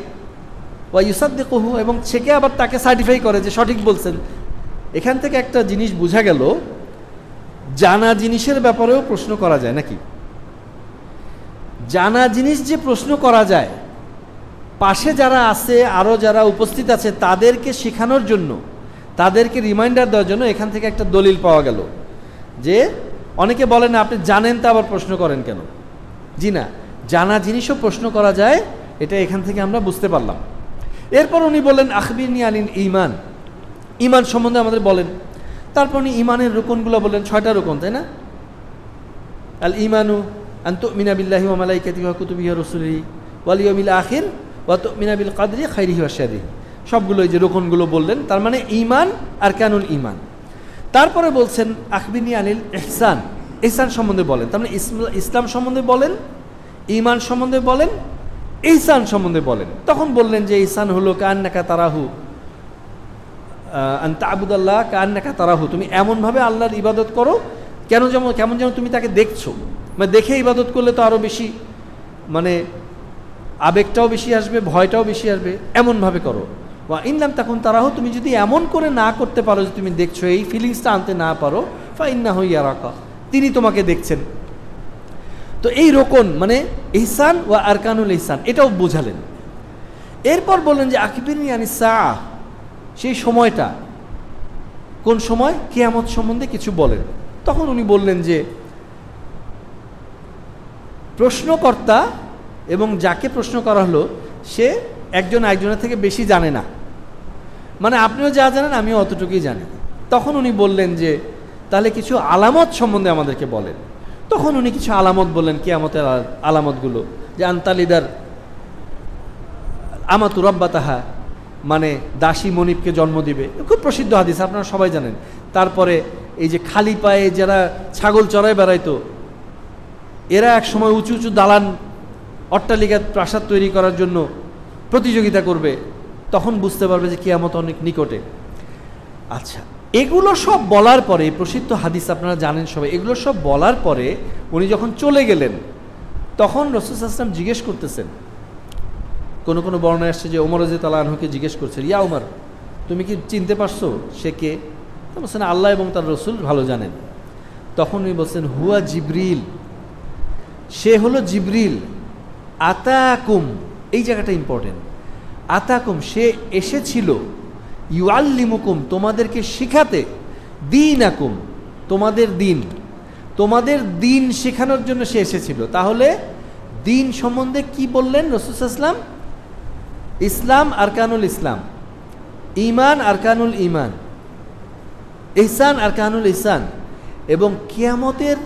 ওয়া ইউসাদ্দিকুহু, এবং সেকে আবার তাকে সার্টিফাই করে যে সঠিক বলছেন। এখান থেকে একটা জিনিস বোঝা গেল, জানা জিনিসের ব্যাপারেও প্রশ্ন করা যায় নাকি? জানা জিনিস যে প্রশ্ন করা যায়, পাশে যারা আছে, আরও যারা উপস্থিত আছে, তাদেরকে শেখানোর জন্য, তাদেরকে রিমাইন্ডার দেওয়ার জন্য এখান থেকে একটা দলিল পাওয়া গেল যে অনেকে বলেন না আপনি জানেন তা আবার প্রশ্ন করেন কেন? জি না, জানা জিনিসও প্রশ্ন করা যায়, এটা এখান থেকে আমরা বুঝতে পারলাম। এরপর উনি বললেন, আখবিরনি আনিল ঈমান, ঈমান সম্বন্ধে আমাদের বলেন। তারপর উনি ঈমানের রুকনগুলো বললেন, 6টা রুকন, তাই না? আল ঈমানু আন তুমিনা বিল্লাহি ওয়া মালাইকাতিহি ওয়া কুতুবিহি ওয়া রুসুলিহি ওয়াল ইয়াউমিল আখির ওয়া তুমিনা বিল কদরি খাইরিহি ওয়া শাররিহি, সবগুলো এই যে রুকনগুলো বললেন। তার মানে ঈমান আর কানুল ঈমান। তারপরে বলছেন, আখবিরনি আনিল ইহসান, ইহসান সম্বন্ধে বলেন। তার মানে ইসলাম সম্বন্ধে বলেন, ঈমান সম্বন্ধে বলেন, ইহসান সম্বন্ধে বলেন। তখন বললেন যে ইহসান হলো কান্নাকা তারাহু, আন তা'বুদাল্লাহ কান্নাকা তারাহু, তুমি এমনভাবে আল্লাহর ইবাদত করো কেমন যেন তুমি তাকে দেখছো। মানে দেখে ইবাদত করলে তো আরও বেশি, মানে আবেগটাও বেশি আসবে, ভয়টাও বেশি আসবে, এমনভাবে করো। ওয়া ইনলাম তাকুন তারাহু, তুমি যদি এমন করে না করতে পারো যে তুমি দেখছো, এই ফিলিংসটা আনতে না পারো, ফা ইন্নাহু ইয়ারাকা, তিনি তোমাকে দেখছেন। তো এই রকম মানে ইহসান ওয়া আরকানুল ইহসান, এটাও বোঝালেন। এরপর বললেন যে আখবিরনি আনিস সাআহ, সেই সময়টা কোন সময়, কিয়ামত সম্বন্ধে কিছু বলেন। তখন উনি বললেন যে প্রশ্নকর্তা এবং যাকে প্রশ্ন করা হলো সে একজন আরেকজনের থেকে বেশি জানে না, মানে আপনিও যা জানেন আমিও অতটুকুই জানি। তখন উনি বললেন যে তাহলে কিছু আলামত সম্বন্ধে আমাদেরকে বলেন। তখন উনি কিছু আলামত বললেন, কিয়ামতের আলামতগুলো, যে আনতালিদার আমাতু রাব্বাতাহা, মানে দাসী মনিবকে জন্ম দিবে, খুব প্রসিদ্ধ হাদিস, আপনারা সবাই জানেন। তারপরে এই যে খালি পায়ে যারা ছাগল চড়ায় বেড়াইতো, এরা এক সময় উঁচু উঁচু দালান, অট্টালিকা, প্রাসাদ তৈরি করার জন্য প্রতিযোগিতা করবে, তখন বুঝতে পারবে যে কিয়ামত অনেক নিকটে। আচ্ছা, এগুলো সব বলার পরে, প্রসিদ্ধ হাদিস আপনারা জানেন সবাই, এগুলো সব বলার পরে উনি যখন চলে গেলেন তখন রাসূল সাল্লাল্লাহু আলাইহি ওয়াসাল্লাম জিজ্ঞেস করতেছেন, কোনো কোনো বর্ণনায় আসছে যে ওমর রাদিয়াল্লাহু আনহুকে জিজ্ঞেস করছেন, ইয়া উমর তুমি কি চিনতে পারছো সে কে? বলছেন আল্লাহ এবং তার রসুল ভালো জানেন। তখন উনি বলছেন হুয়া জিবরিল, সে হলো জিবরিল। আতাকুম, এই জায়গাটা ইম্পর্টেন্ট, আতাকুম সে এসেছিল, ইউআল্লিমুকুম তোমাদেরকে শিখাতে, দীনাকুম তোমাদের দিন, তোমাদের দিন শেখানোর জন্য সে এসেছিল। তাহলে দিন সম্বন্ধে কি বললেন রাসূল সাল্লাল্লাহু আলাইহি ওয়াসাল্লাম? ইসলাম আরকানুল ইসলাম, ঈমান আরকানুল ঈমান, ইহসান আরকানুল ইহসান, এবং কিয়ামতের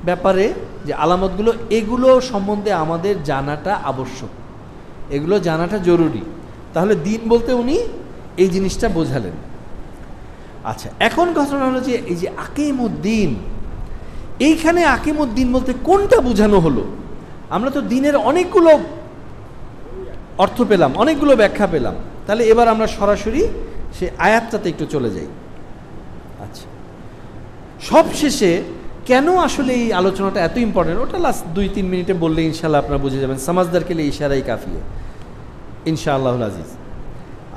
ব্যাপারে যে আলামতগুলো, এগুলো সম্বন্ধে আমাদের জানাটা আবশ্যক, এগুলো জানাটা জরুরি। তাহলে দিন বলতে উনি এই জিনিসটা বোঝালেন। আচ্ছা, এখন ঘটনা হলো যে এই যে আকিমুদ্দিন, এইখানে আকিমুদ্দিন বলতে কোনটা বোঝানো হলো? আমরা তো দিনের অনেকগুলো অর্থ পেলাম, অনেকগুলো ব্যাখ্যা পেলাম। তাহলে এবার আমরা সরাসরি সে আয়াতটাতে একটু চলে যাই। আচ্ছা, সবশেষে কেন আসলে এই আলোচনাটা এত ইম্পর্টেন্ট, ওটা লাস্ট 2-3 মিনিটে বললে ইনশাআল্লাহ আপনারা বুঝে যাবেন। সমাজদার কে লিয়ে ইশারাই কাফিয়ে ইনশাআল্লাহুল আজিজ।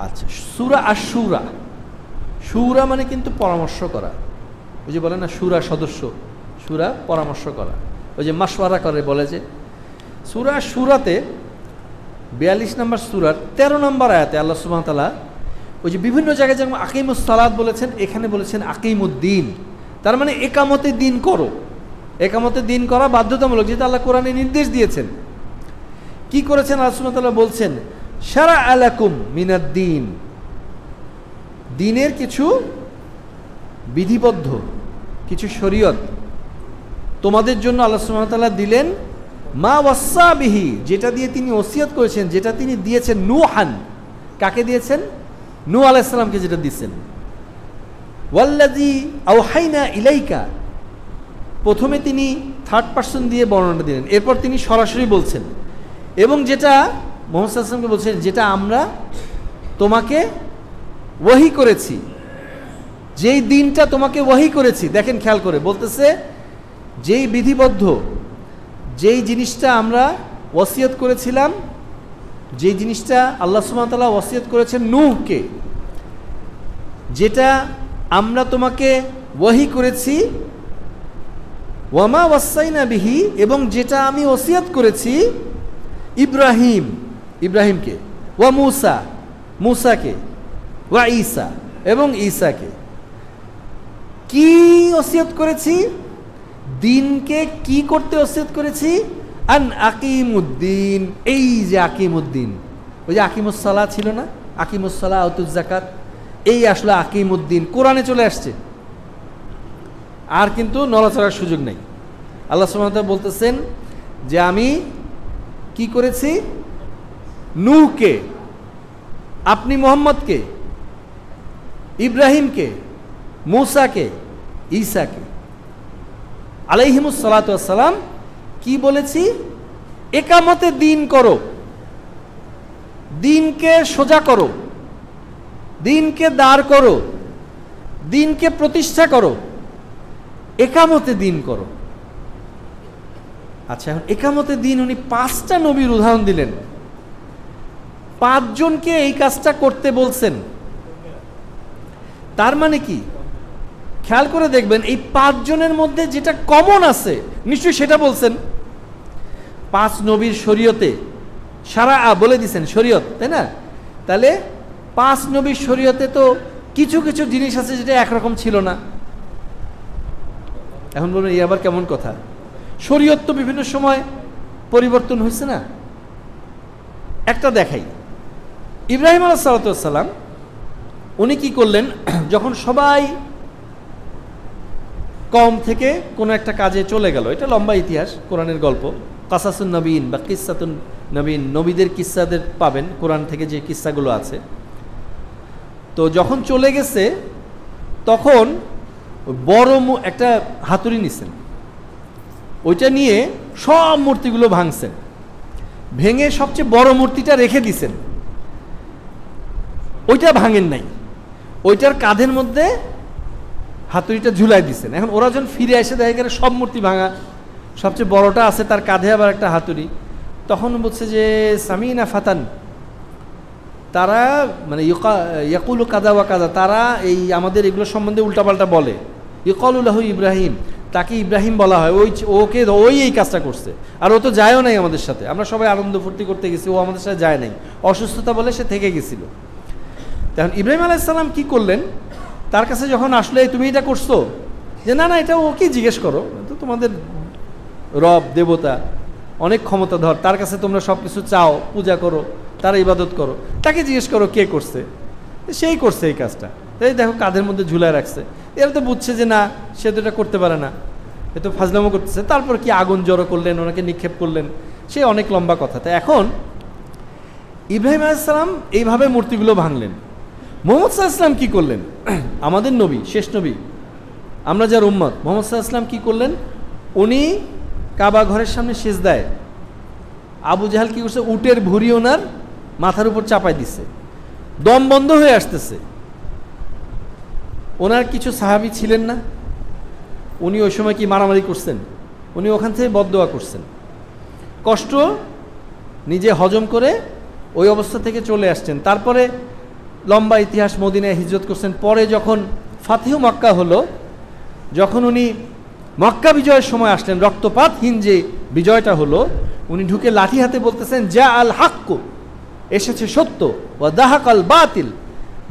আচ্ছা, সূরা আশ-শূরা, শূরা মানে কিন্তু পরামর্শ করা। ওই যে বলে না শূরা সদস্য, শূরা পরামর্শ করা, ওই যে মাশওয়ারা করে বলে যে। সূরা আশ-শূরাতে 42 নম্বর সূরার 13 নম্বর আয়াতে আল্লাহ সুবহানাহু ওয়া তাআলা ওই যে বিভিন্ন জায়গায় যেমন আকিমুস সালাত বলেছেন, এখানে বলেছেন আকিমুদ্দিন। তার মানে একামতে দিন করো, একামতে দিন করা বাধ্যতামূলক, যেটা আল্লাহ কোরআনে নির্দেশ দিয়েছেন। কি করেছেন আল্লাহ সুবহানাহু ওয়া তাআলা বলছেন, শারা আলাকুম মিনাদ্দিন, দিনের কিছু বিধিবদ্ধ কিছু শরীয়ত তোমাদের জন্য আল্লাহ সুবহানাহু ওয়া তাআলা দিলেন। মা ওয়াসা বিহি, যেটা দিয়ে তিনি ওসিয়ত করেছেন, যেটা তিনি দিয়েছেন নূহান, কাকে দিয়েছেন? নূহ আলাইহিস সালামকে যেটা দিয়েছেন। ওয়াল্লাযী আওহাইনা ইলাইকা, প্রথমে তিনি থার্ড পারসন দিয়ে বর্ণনা দিলেন, এরপর তিনি সরাসরি বলছেন। এবং যেটা মুহাম্মদ সাল্লাল্লাহু আলাইহি ওয়াসাল্লামকে বলছেন, যেটা আমরা তোমাকে ওহী করেছি, যেই দিনটা তোমাকে ওহী করেছি। দেখেন খেয়াল করে বলতেছে, যেই বিধিবদ্ধ, যেই জিনিসটা আমরা ওসিয়ত করেছিলাম, যেই জিনিসটা আল্লাহ সুবহানাহু ওয়া তাআলা ওসিয়ত করেছেন নূহকে, যেটা আমরা তোমাকে ওহী করেছি, ওয়ামা ওয়াসাইনা বিহি, এবং যেটা আমি ওসিয়ত করেছি ইব্রাহিম, ইব্রাহিমকে, ওয়া মূসা, মূসাকে, ওয়া ঈসা, এবং ঈসাকে। কি ওসিয়ত করেছি? দিনকে কি করতে ওসিয়ত করেছি? আন আকিমুদ্দিন, এই যে আকিমুদ্দিন, ওই যে আকিমুস সালাত ছিল না, আকিমুস সালাত আতুজ যাকাত, এই আসলে আকিমুদ্দিন কোরআনে চলে আসছে, আর কিন্তু নড়াচড়ার সুযোগ নেই। আল্লাহ সুবহানাহু ওয়া তাআলা বলতেছেন যে আমি কি করেছি? নূহকে, আপনি মুহাম্মদকে, ইব্রাহিমকে, মূসাকে, ঈসাকে আলাইহিমুস সালাতু ওয়াস সালাম কি বলেছি? একামতে দিন করো, দিনকে সোজা করো, দিনকে দাঁড় করো, দিনকে প্রতিষ্ঠা করো, একামতে দিন করো। আচ্ছা, এখন একামতে দিন উনি 5টা নবীর উদাহরণ দিলেন, 5 জনকে এই কাজটা করতে বলছেন। তার মানে কি? খেয়াল করে দেখবেন এই 5 জনের মধ্যে যেটা কমন আছে নিশ্চয়ই সেটা বলছেন। 5 নবীর শরীয়তে সারা বলে দিছেন শরীয়ত, তাই না? তাহলে 5 নবীর শরীয়তে তো কিছু কিছু জিনিস আছে যেটা একরকম ছিল না। এখন বলুন এই আবার কেমন কথা? শরীয়ত তো বিভিন্ন সময় পরিবর্তন হয়েছে না। একটা দেখাই, ইব্রাহিম আলাইহিস সালাম উনি কি করলেন? যখন সবাই কওম থেকে কোনো একটা কাজে চলে গেল, এটা লম্বা ইতিহাস, কোরআনের গল্প, কাসাসুন নবীন বা কিসসাতুন নবীন, নবীদের কিস্সাদের পাবেন কোরআন থেকে যে কিস্সাগুলো আছে। তো যখন চলে গেছে তখন বড় একটা হাতুড়ি নিছেন, ওইটা নিয়ে সব মূর্তিগুলো ভাঙছেন, ভেঙে সবচেয়ে বড় মূর্তিটা রেখে দিছেন, ওইটা ভাঙেন নাই। ওইটার কাঁধের মধ্যে হাতুড়িটা ঝুলাই দিচ্ছেন। এখন ওরা যখন ফিরে এসে দেখে গেলে সব মূর্তি ভাঙা, সবচেয়ে বড়টা আছে তার কাঁধে আবার একটা হাতুড়ি। তখন বলছে যে সামিনা ফাতান, তারা মানে ইয়াকুলু কাদা ওয়া কাদা, তারা এই আমাদের এগুলো সম্বন্ধে উল্টাপাল্টা বলে। ইকালুল্লাহু ইব্রাহিম, তাকে ইব্রাহিম বলা হয়, ওকে এই কাজটা করছে। আর ও তো যায়ও নাই আমাদের সাথে, আমরা সবাই আনন্দ ফুর্তি করতে গেছি, ও আমাদের সাথে যায় নাই, অসুস্থতা বলে সে থেকে গেছিল। তখন ইব্রাহিম আলাইহিস সালাম কি করলেন, তার কাছে যখন আসলে তুমি এটা করছো, যে না না এটা ও কি জিজ্ঞেস করো, তো তোমাদের রব দেবতা অনেক ক্ষমতাধর, তার কাছে তোমরা সব কিছু চাও, পূজা করো, তার ইবাদত করো, তাকে জিজ্ঞেস করো কে করছে, সেই করছে এই কাজটা। এই দেখো কাঁধের মধ্যে ঝুলায় রাখছে, এরা তো বুঝছে যে না সে তো এটা করতে পারে না, এ তো ফাজলামো করতেছে। তারপর কি আগুন জড়ো করলেন, ওনাকে নিক্ষেপ করলেন, সে অনেক লম্বা কথা। তাই এখন ইব্রাহিম আলাইহিস সালাম এইভাবে মূর্তিগুলো ভাঙলেন। মুহাম্মদ সাল্লাল্লাহু আলাইহি ওয়াসাল্লাম কি করলেন, আমাদের নবী, শেষ নবী, আমরা যার উম্মত, মুহাম্মদ সাল্লাল্লাহু আলাইহি ওয়াসাল্লাম কি করলেন, উনি কাবা ঘরের সামনে সেজদায়, আবু জাহাল কি করছে, উটের ভুঁড়ি ওনার মাথার উপর চাপাই দিছে, দম বন্ধ হয়ে আসতেছে। ওনার কিছু সাহাবী ছিলেন না, উনি ওই সময় কি মারামারি করছেন, উনি ওখান থেকে বদদোয়া করছেন, কষ্ট নিজে হজম করে ওই অবস্থা থেকে চলে আসছেন। তারপরে লম্বা ইতিহাস, মদিনায় হিজরত করছেন। পরে যখন ফাতিহু মক্কা হলো, যখন উনি মক্কা বিজয়ের সময় আসলেন, রক্তপাতহীন যে বিজয়টা হলো, উনি ঢুকে লাঠি হাতে বলতেছেন যা আল হাক্ক, এসেছে সত্য, ওয়া দাহাকাল বাতিল,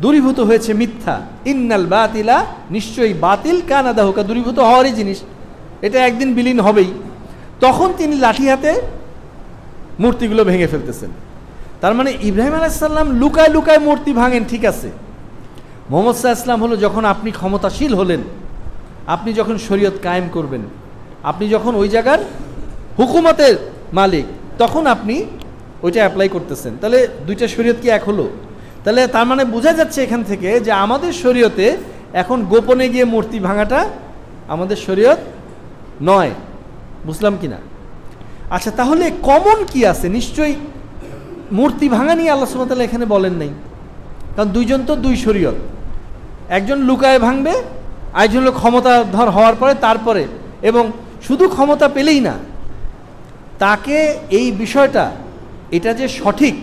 দূরীভূত হয়েছে মিথ্যা, ইন্নাল বাতিলা, নিশ্চয়ই বাতিল কানা দাহুকা, দূরীভূত হওয়ারই জিনিস, এটা একদিন বিলীন হবেই। তখন তিনি লাঠি হাতে মূর্তিগুলো ভেঙে ফেলতেছেন। তার মানে ইব্রাহিম আলাইহিস সালাম লুকায় লুকায় মূর্তি ভাঙেন, ঠিক আছে। মুহাম্মদ সাল্লাল্লাহু আলাইহি ওয়াসাল্লাম হলো যখন আপনি ক্ষমতাশীল হলেন, আপনি যখন শরীয়ত কায়েম করবেন, আপনি যখন ওই জায়গার হুকুমতের মালিক, তখন আপনি ওইটা অ্যাপ্লাই করতেছেন। তাহলে দুইটা শরীয়ত কি এক হলো? তাহলে তার মানে বোঝা যাচ্ছে এখান থেকে যে আমাদের শরীয়তে এখন গোপনে গিয়ে মূর্তি ভাঙাটা আমাদের শরীয়ত নয়। বুঝলাম কিনা? আচ্ছা, তাহলে কমন কি আছে? নিশ্চয়ই মূর্তি ভাঙা নিয়ে আল্লাহ সুবহানাহু ওয়া তাআলা এখানে বলেন নাই, কারণ দুইজন তো দুই শরীয়ত, একজন লুকায় ভাঙবে, আরেকজন হলো ক্ষমতাধর হওয়ার পরে, তারপরে, এবং শুধু ক্ষমতা পেলেই না, তাকে এই বিষয়টা, এটা যে সঠিক,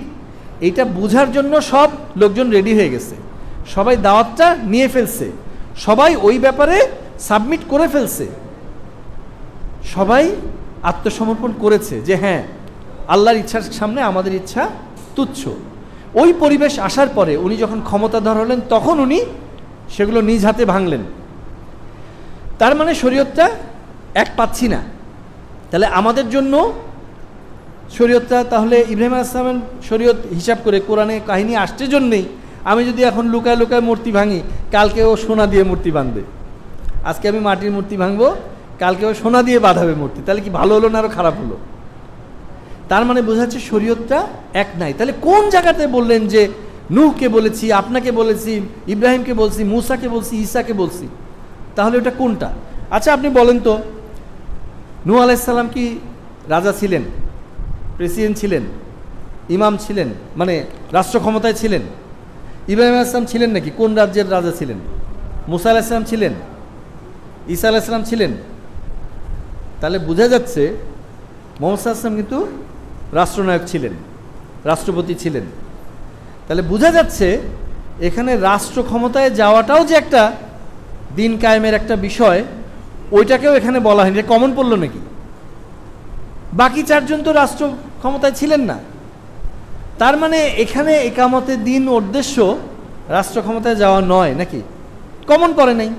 এইটা বোঝার জন্য সব লোকজন রেডি হয়ে গেছে, সবাই দাওয়াতটা নিয়ে ফেলছে, সবাই ওই ব্যাপারে সাবমিট করে ফেলছে, সবাই আত্মসমর্পণ করেছে যে হ্যাঁ আল্লাহর ইচ্ছার সামনে আমাদের ইচ্ছা তুচ্ছ। ওই পরিবেশ আসার পরে উনি যখন ক্ষমতাধর হলেন, তখন উনি সেগুলো নিজ হাতে ভাঙলেন। তার মানে শরীয়তটা এক পাচ্ছি না। তাহলে আমাদের জন্য শরীয়তটা, তাহলে ইব্রাহিম আলাইহিস সালামের শরীয়ত হিসাব করে কোরআনে কাহিনী আসছে জন্যেই আমি যদি এখন লুকায় লুকায় মূর্তি ভাঙি, কালকে ও সোনা দিয়ে মূর্তি বাঁধবে। আজকে আমি মাটির মূর্তি ভাঙবো, কালকে ও সোনা দিয়ে বাঁধাবে মূর্তি। তাহলে কি ভালো হলো না আরো খারাপ হলো? তার মানে বোঝা যাচ্ছে শরীয়তটা এক নাই। তাহলে কোন জায়গাতে বললেন যে নূহকে বলেছি, আপনাকে বলেছি, ইব্রাহিমকে বলছি, মূসাকে বলছি, ঈসাকে বলছি? তাহলে ওটা কোনটা? আচ্ছা আপনি বলেন তো, নূহ আলাইহিস সালাম কি রাজা ছিলেন, প্রেসিডেন্ট ছিলেন, ইমাম ছিলেন, মানে রাষ্ট্র ক্ষমতায় ছিলেন? ইব্রাহিম আলাইহিস সালাম ছিলেন নাকি? কোন রাজ্যের রাজা ছিলেন? মূসা আলাইহিস সালাম ছিলেন? ঈসা আলাইহিস সালাম ছিলেন? তাহলে বোঝা যাচ্ছে মুহাম্মদ সাল্লাল্লাহু আলাইহি ওয়াসাল্লাম কিন্তু রাষ্ট্রনায়ক ছিলেন, রাষ্ট্রপতি ছিলেন। তাহলে বোঝা যাচ্ছে এখানে রাষ্ট্র ক্ষমতায় যাওয়াটাও যে একটা দিন কায়েমের একটা বিষয়, ওইটাকেও এখানে বলা হয়নি। কমন পড়লো নাকি? বাকি চারজন তো রাষ্ট্র ক্ষমতায় ছিলেন না। তার মানে এখানে ইকামতের দিন উদ্দেশ্য রাষ্ট্র ক্ষমতায় যাওয়া নয় নাকি? কমন পড়ে নাই।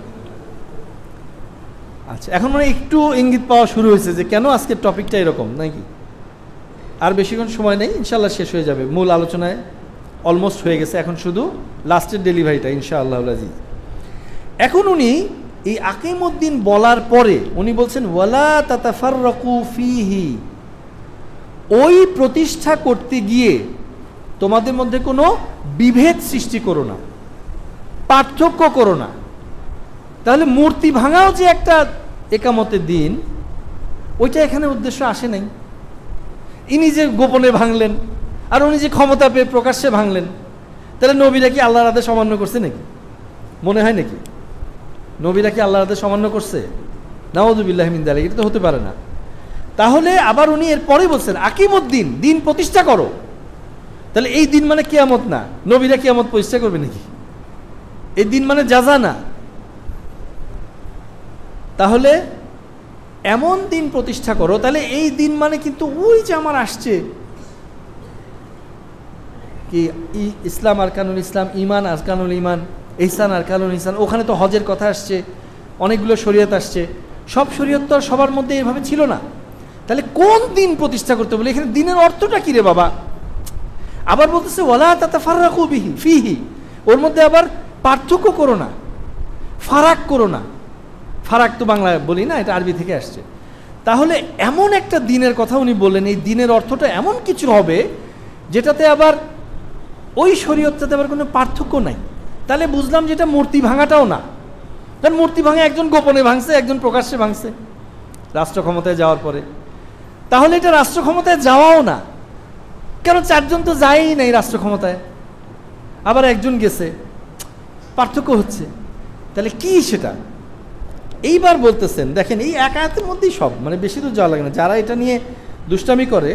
আচ্ছা, এখন মানে একটু ইঙ্গিত পাওয়া শুরু হয়েছে যে কেন আজকের টপিকটা এরকম নাকি? আর বেশিক্ষণ সময় নেই, ইনশাআল্লাহ শেষ হয়ে যাবে। মূল আলোচনায় অলমোস্ট হয়ে গেছে, এখন শুধু লাস্টের ডেলিভারিটা ইনশাআল্লাহুল আজিজ। এখন উনি এই আকিমুদ্দিন বলার পরে উনি বলছেন ওয়ালা তাতাফাররাকু ফিহি, ওই প্রতিষ্ঠা করতে গিয়ে তোমাদের মধ্যে কোনো বিভেদ সৃষ্টি করো না, পার্থক্য করো না। তাহলে মূর্তি ভাঙাও যে একটা একামতের দিন, ওইটা এখানে উদ্দেশ্য আসে নাই। ইনি যে গোপনে ভাঙলেন, আর উনি যে ক্ষমতা পেয়ে প্রকাশ্যে ভাঙলেন, তাহলে নবীরা কি আল্লাহর আদেশ অমান্য করছে নাকি? মনে হয় নাকি? নবীরা কি আল্লাহর হাতে সামান্য করছে? নাউযুবিল্লাহি মিন যালিক, এটা তো হতে পারে না। তাহলে আবার উনি এরপরে বলছেন আকিমুদ্দিন, দিন প্রতিষ্ঠা করো। তাহলে এই দিন মানে কিয়ামত না, নবীরা কিয়ামত প্রতিষ্ঠা করবে নাকি? এই দিন মানে জাযা না। তাহলে এমন দিন প্রতিষ্ঠা করো, তাহলে এই দিন মানে কিন্তু ওই যে আমার আসছে কি ইসলাম আরকানুল ইসলাম, ইমান আরকানুল ইমান, ইহসান আরকানুল ইহসান, ওখানে তো হজের কথা আসছে, অনেকগুলো শরীয়ত আসছে। সব শরীয়ত তো সবার মধ্যে এভাবে ছিল না। তাহলে কোন দিন প্রতিষ্ঠা করতে বলে? এখানে দিনের অর্থটা কি রে বাবা? আবার বলতেছে ওয়ালা তাতাফাররাকু বিহি ফিহি, ওর মধ্যে আবার পার্থক্য করো না, ফারাক করো না। ফারাক তো বাংলায় বলি না, এটা আরবি থেকে আসছে। তাহলে এমন একটা দিনের কথা উনি বললেন, এই দিনের অর্থটা এমন কিছু হবে যেটাতে আবার ওই শরীয়তটাতে আবার কোনো পার্থক্য নাই। তাহলে বুঝলাম যেটা মূর্তি ভাঙাটাও না, কারণ মূর্তি ভাঙা একজন গোপনে ভাঙছে, একজন প্রকাশ্যে ভাঙছে রাষ্ট্র ক্ষমতায় যাওয়ার পরে। তাহলে এটা রাষ্ট্র ক্ষমতায় যাওয়াও না, কেন চারজন তো যায়ই নাই রাষ্ট্র ক্ষমতায়, আবার একজন গেছে, পার্থক্য হচ্ছে। তাহলে কি সেটা? এইবার বলতেছেন, দেখেন এই এক আয়াতের মধ্যেই সব, মানে বেশি দূর যাওয়া লাগে না। যারা এটা নিয়ে দুষ্টামি করে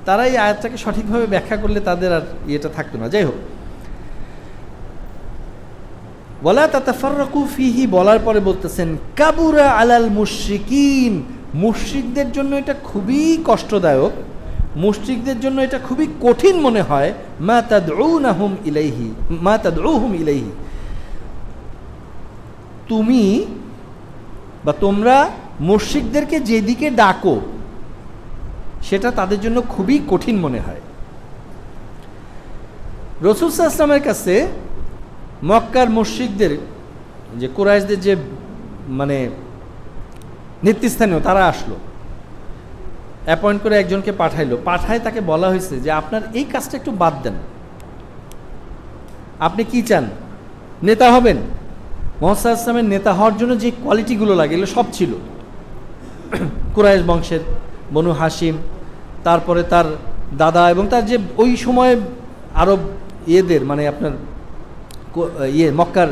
তারা এই আয়াতটাকে সঠিকভাবে ব্যাখ্যা করলে তাদের আর ইয়েটা থাকতো না। যাই হোক, ওয়ালা তাতাফাররাকু ফিহি বলার পরে বলতেছেন কাবুরা আলাল মুশরিকিন, মুশরিকদের জন্য এটা খুবই কষ্টদায়ক, মুশরিকদের জন্য এটা খুবই কঠিন মনে হয়। মা তাদউনাহুম ইলাইহি, মা তাদউহুম ইলাইহি, তুমি বা তোমরা মুশরিকদেরকে যেদিকে ডাকো সেটা তাদের জন্য খুবই কঠিন মনে হয়। রাসূল সাল্লাল্লাহু আলাইহি ওয়াসাল্লামের কাছে মক্কার মুশরিকদের, যে কুরাইশদের যে মানে নেতৃস্থানীয়, তারা আসলো, অ্যাপয়েন্ট করে একজনকে পাঠাইলো। পাঠায় তাকে বলা হয়েছে যে আপনার এই কাজটা একটু বাদ দেন, আপনি কি চান, নেতা হবেন? মুহাম্মদ সাল্লাল্লাহু আলাইহি ওয়াসাল্লামের নেতা হওয়ার জন্য যে কোয়ালিটিগুলো লাগে এগুলো সব ছিল। কুরাইশ বংশের বনু হাশিম, তারপরে তার দাদা এবং তার যে ওই সময় আরব ইয়েদের মানে আপনার মক্কার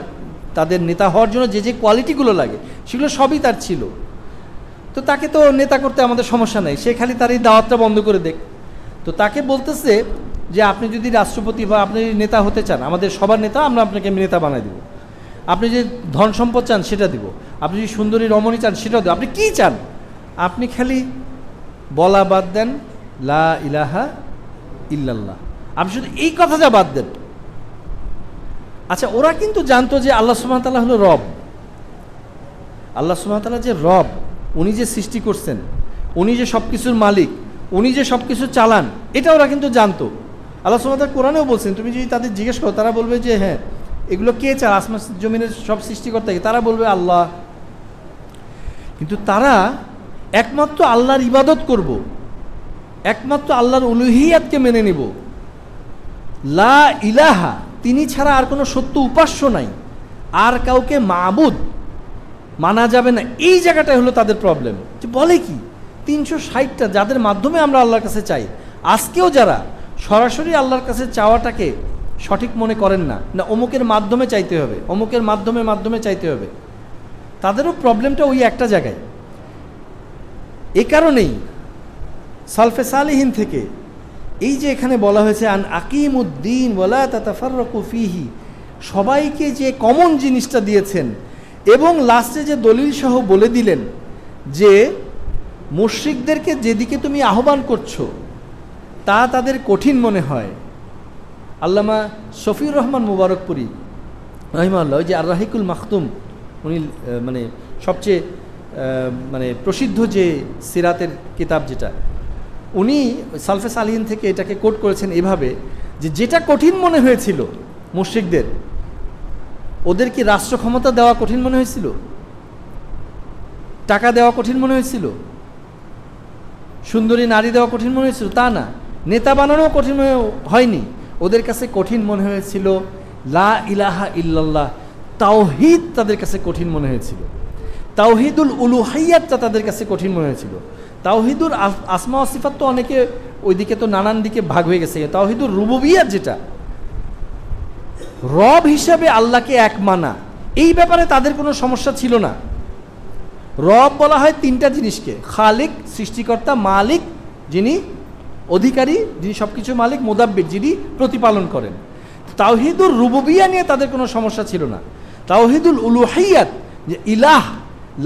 তাদের নেতা হওয়ার জন্য যে যে কোয়ালিটিগুলো লাগে সেগুলো সবই তার ছিল। তো তাকে তো নেতা করতে আমাদের সমস্যা নেই, সে খালি তার এই দাওয়াতটা বন্ধ করে দেখ। তো তাকে বলতেছে যে আপনি যদি রাষ্ট্রপতি বা আপনি নেতা হতে চান, আমাদের সবার নেতা, আমরা আপনাকে নেতা বানাই দেব। আপনি যে ধন সম্পদ চান সেটা দিব, আপনি যদি সুন্দরী রমণী চান সেটাও দেব, আপনি কি চান? আপনি খালি বলা বাদ দেন লা ইলাহা ইল্লাল্লাহ, আপনি শুধু এই কথাটা বাদ দেন। আচ্ছা, ওরা কিন্তু জানতো যে আল্লাহ সুবহানাহু ওয়া তাআলা হলো রব, আল্লাহ সুবহানাহু ওয়া তাআলা যে রব, উনি যে সৃষ্টি করছেন, উনি যে সব কিছুর মালিক, উনি যে সব কিছু চালান, এটা ওরা কিন্তু জানতো। আল্লাহ সুবহানাহু ওয়া তাআলা কোরআনেও বলছেন, তুমি যদি তাদের জিজ্ঞেস করো তারা বলবে যে হ্যাঁ এগুলো কে চায়, আসমান জমিনের সব সৃষ্টিকর্তাকে, তারা বলবে আল্লাহ। কিন্তু তারা একমাত্র আল্লাহর ইবাদত করব, একমাত্র আল্লাহর উলুহিয়াতকে মেনে নিব, লা ইলাহা, তিনি ছাড়া আর কোনো সত্য উপাস্য নাই, আর কাউকে মাবুদ মানা যাবে না। এই জায়গাটাই হলো তাদের প্রবলেম। যে বলে কি 360টা যাদের মাধ্যমে আমরা আল্লাহর কাছে চাই, আজকেও যারা সরাসরি আল্লাহর কাছে চাওয়াটাকে সঠিক মনে করেন না, না অমুকের মাধ্যমে চাইতে হবে, অমুকের মাধ্যমে চাইতে হবে, তাদেরও প্রবলেমটা ওই একটা জায়গায়। এ কারণেই সালফে সালিহিন থেকে এই যে এখানে বলা হয়েছে আন আকিমুদ্দিন ওয়ালা তাতাফাররাকু ফিহি, সবাইকে যে কমন জিনিসটা দিয়েছেন এবং লাস্টে যে দলিল সহ বলে দিলেন যে মুশরিকদেরকে যেদিকে তুমি আহ্বান করছো তা তাদের কঠিন মনে হয়। আল্লামা শফিউর রহমান মুবারকপুরি রাহিমাহুল্লাহ, ওই যে আর রাহিকুল মাখতুম, উনি মানে সবচেয়ে মানে প্রসিদ্ধ যে সিরাতের কিতাব যেটা, উনি সালফে সালিহিন থেকে এটাকে কোট করেছেন এভাবে যে যেটা কঠিন মনে হয়েছিল মুশরিকদের, ওদের কি রাষ্ট্র ক্ষমতা দেওয়া কঠিন মনে হয়েছিল? টাকা দেওয়া কঠিন মনে হয়েছিল? সুন্দরী নারী দেওয়া কঠিন মনে হয়েছিল? তা না, নেতা বানানো কঠিন মনে হয়নি। ওদের কাছে কঠিন মনে হয়েছিল লা ইলাহা ইল্লাল্লাহ, তাওহীদ তাদের কাছে কঠিন মনে হয়েছিল, তাওহীদুল উলুহিয়াতটা তাদের কাছে কঠিন মনে হয়েছিল। তাওহীদুল আসমা ওয়া সিফাত তো অনেকে ওইদিকে তো নানান দিকে ভাগ হয়ে গেছে। তাওহীদুর রুবুবিয়াত, যেটা রব হিসাবে আল্লাহকে এক মানা, এই ব্যাপারে তাদের কোনো সমস্যা ছিল না। রব বলা হয় তিনটা জিনিসকে, খালিক সৃষ্টিকর্তা, মালিক যিনি অধিকারী, যিনি সব কিছু মালিক, মুদাব্বির যিনি প্রতিপালন করেন। তাওহীদুর রুবুবিয়্যাহ নিয়ে তাদের কোনো সমস্যা ছিল না। তাওহীদুল উলুহিয়্যাত, যে ইলাহ,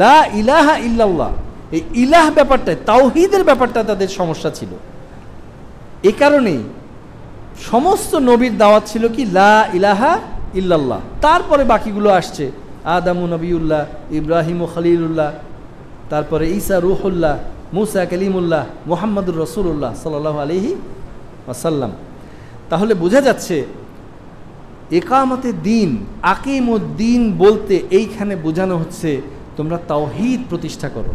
লা ইলাহা ইল্লাল্লাহ, এই ইলাহ ব্যাপারটায়, তাওহীদের ব্যাপারটা তাদের সমস্যা ছিল। এ কারণেই সমস্ত নবীর দাওয়াত ছিল কি লা ইলাহা ইল্লাল্লাহ, তারপরে বাকিগুলো আসছে, আদামু নবিউল্লাহ, ইব্রাহিম ও খলিলুল্লাহ, তারপরে ঈসা রুহুল্লাহ, মুসা কালিমুল্লাহ, মুহাম্মদুর রাসূলুল্লাহ সাল্লাল্লাহু আলাইহি ওয়াসাল্লাম। তাহলে বোঝা যাচ্ছে ইকামতে দ্বীন, আকিমুদ্দীন বলতে এইখানে বোঝানো হচ্ছে তোমরা তাওহীদ প্রতিষ্ঠা করো,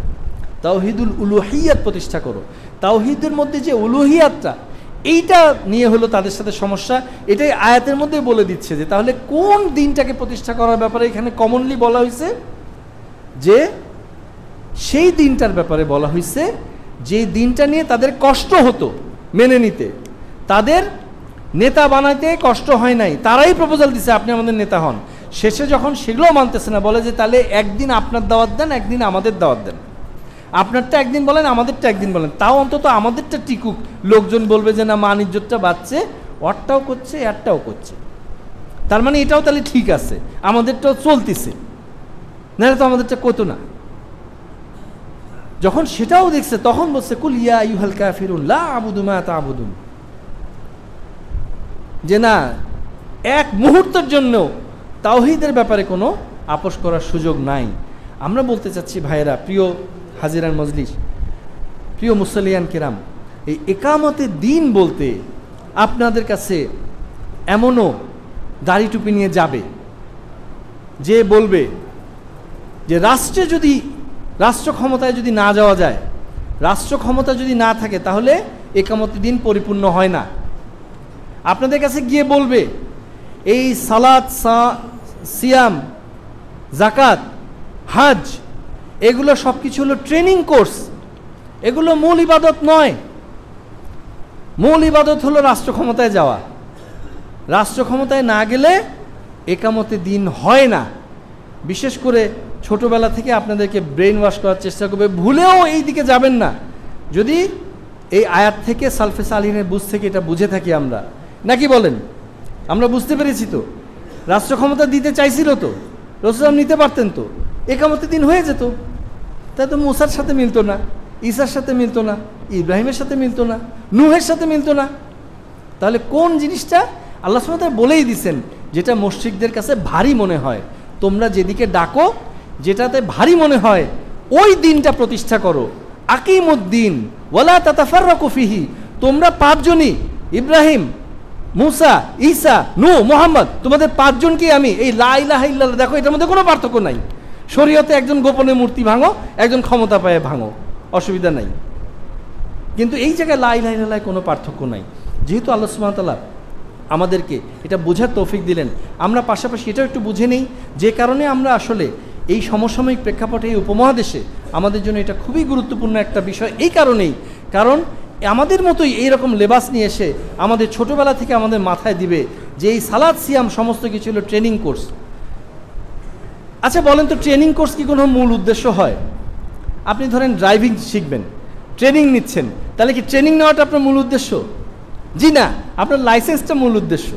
তাওহীদুল উলুহিয়্যাত প্রতিষ্ঠা করো। তাওহীদের মধ্যে যে উলুহিয়াতটা, এইটা নিয়ে হলো তাদের সাথে সমস্যা। এটাই আয়াতের মধ্যে বলে দিচ্ছে যে তাহলে কোন দিনটাকে প্রতিষ্ঠা করার ব্যাপারে এখানে কমনলি বলা হয়েছে, যে সেই দিনটার ব্যাপারে বলা হয়েছে যে দিনটা নিয়ে তাদের কষ্ট হতো মেনে নিতে, তাদের নেতা বানাইতে কষ্ট হয় নাই, তারাই প্রপোজাল দিছে আপনি আমাদের নেতা হন। শেষে যখন সেগুলো মানতেছে না, বলে যে তাহলে একদিন আপনার দাওয়াত দেন, একদিন আমাদের দাওয়াত দেন, আপনারটা একদিন বলেন, আমাদেরটা একদিন বলেন, তাও অন্তত আমাদেরটা টিকুক, লোকজন বলবে যে না মান ইজ্জতটা বাড়ছে, ওরটাও করছে এরটাও করছে, তার মানে এটাও তাহলে ঠিক আছে, আমাদেরটাও চলতেছে, নাহলে তো আমাদেরটা কত না। যখন সেটাও দেখছে তখন বলছে কুল ইয়া আইয়ুহাল কাফিরুন লা আবুদু মা তা'বুদুন, যে না এক মুহূর্তের জন্য তাওহীদের ব্যাপারে কোনো আপোষ করার সুযোগ নাই। আমরা বলতে চাচ্ছি ভাইয়েরা, প্রিয় হাজিরান মজলিস, প্রিয় মুসল্লিয়ান কিরাম, এই ইকামতে দ্বীন বলতে আপনাদের কাছে এমনও দাড়ি টুপি নিয়ে যাবে যে বলবে যে রাষ্ট্রে যদি, রাষ্ট্র ক্ষমতায় যদি না যাওয়া যায়, রাষ্ট্র ক্ষমতা যদি না থাকে তাহলে ইকামতে দ্বীন পরিপূর্ণ হয় না। আপনাদের কাছে গিয়ে বলবে এই সালাত, সিয়াম, জাকাত, হজ, এগুলো সব কিছু হলো ট্রেনিং কোর্স, এগুলো মূল ইবাদত নয়। মূল ইবাদত হলো রাষ্ট্র ক্ষমতায় যাওয়া। রাষ্ট্র ক্ষমতায় না গেলে ইকামতে দ্বীন হয় না। বিশেষ করে ছোটবেলা থেকে আপনাদেরকে ব্রেইন ওয়াশ করার চেষ্টা করবে, ভুলেও এই দিকে যাবেন না। যদি এই আয়াত থেকে সালফে সালিহিনের বুঝ থেকে এটা বুঝে থাকি আমরা, নাকি বলেন? আমরা বুঝতে পেরেছি তো, রাষ্ট্র ক্ষমতা দিতে চাইছিল তো, রাসূল নিতে পারতেন তো, ইকামতে দ্বীন হয়ে যেত। তাই তো মুসার সাথে মিলতো না, ঈসার সাথে মিলতো না, ইব্রাহিমের সাথে মিলতো না, নূহের সাথে মিলতো না। তাহলে কোন জিনিসটা আল্লাহ সুবহানাহু ওয়া তাআলা বলেই দিছেন, যেটা মুশরিকদের কাছে ভারী মনে হয়, তোমরা যেদিকে ডাকো, যেটাতে ভারী মনে হয়, ওই দিনটা প্রতিষ্ঠা করো। আকিমুদ্দিন ওয়ালা তাতাফাররাকু ফিহি, তোমরা পাঁচজনই, ইব্রাহিম, মুসা, ঈসা, নূহ, মুহাম্মদ, তোমাদের পাঁচজনকে আমি এই লা ইলাহা ইল্লাল্লাহ, দেখো এটার মধ্যে কোনো পার্থক্য নাই। শরীয়তে একজন গোপনে মূর্তি ভাঙো, একজন ক্ষমতা পায়ে ভাঙো, অসুবিধা নাই। কিন্তু এই জায়গায় লা ইলাহা ইল্লাল্লাহ কোনো পার্থক্য নাই। যেহেতু আল্লাহ সুবহানাহু ওয়া তাআলা আমাদেরকে এটা বোঝার তৌফিক দিলেন, আমরা পাশাপাশি এটাও একটু বুঝে নেই, যে কারণে আমরা আসলে এই সমসাময়িক প্রেক্ষাপটে এই উপমহাদেশে আমাদের জন্য এটা খুবই গুরুত্বপূর্ণ একটা বিষয়। এই কারণেই, কারণ আমাদের মতোই এইরকম লেবাস নিয়ে এসে আমাদের ছোটোবেলা থেকে আমাদের মাথায় দিবে যে এই সালাত, সিয়াম সমস্ত কিছু হলো ট্রেনিং কোর্স। আচ্ছা বলেন তো, ট্রেনিং কোর্স কি কোনো মূল উদ্দেশ্য হয়? আপনি ধরেন ড্রাইভিং শিখবেন, ট্রেনিং নিচ্ছেন, তাহলে কি ট্রেনিং নেওয়াটা আপনার মূল উদ্দেশ্য? জি না, আপনার লাইসেন্সটা মূল উদ্দেশ্য।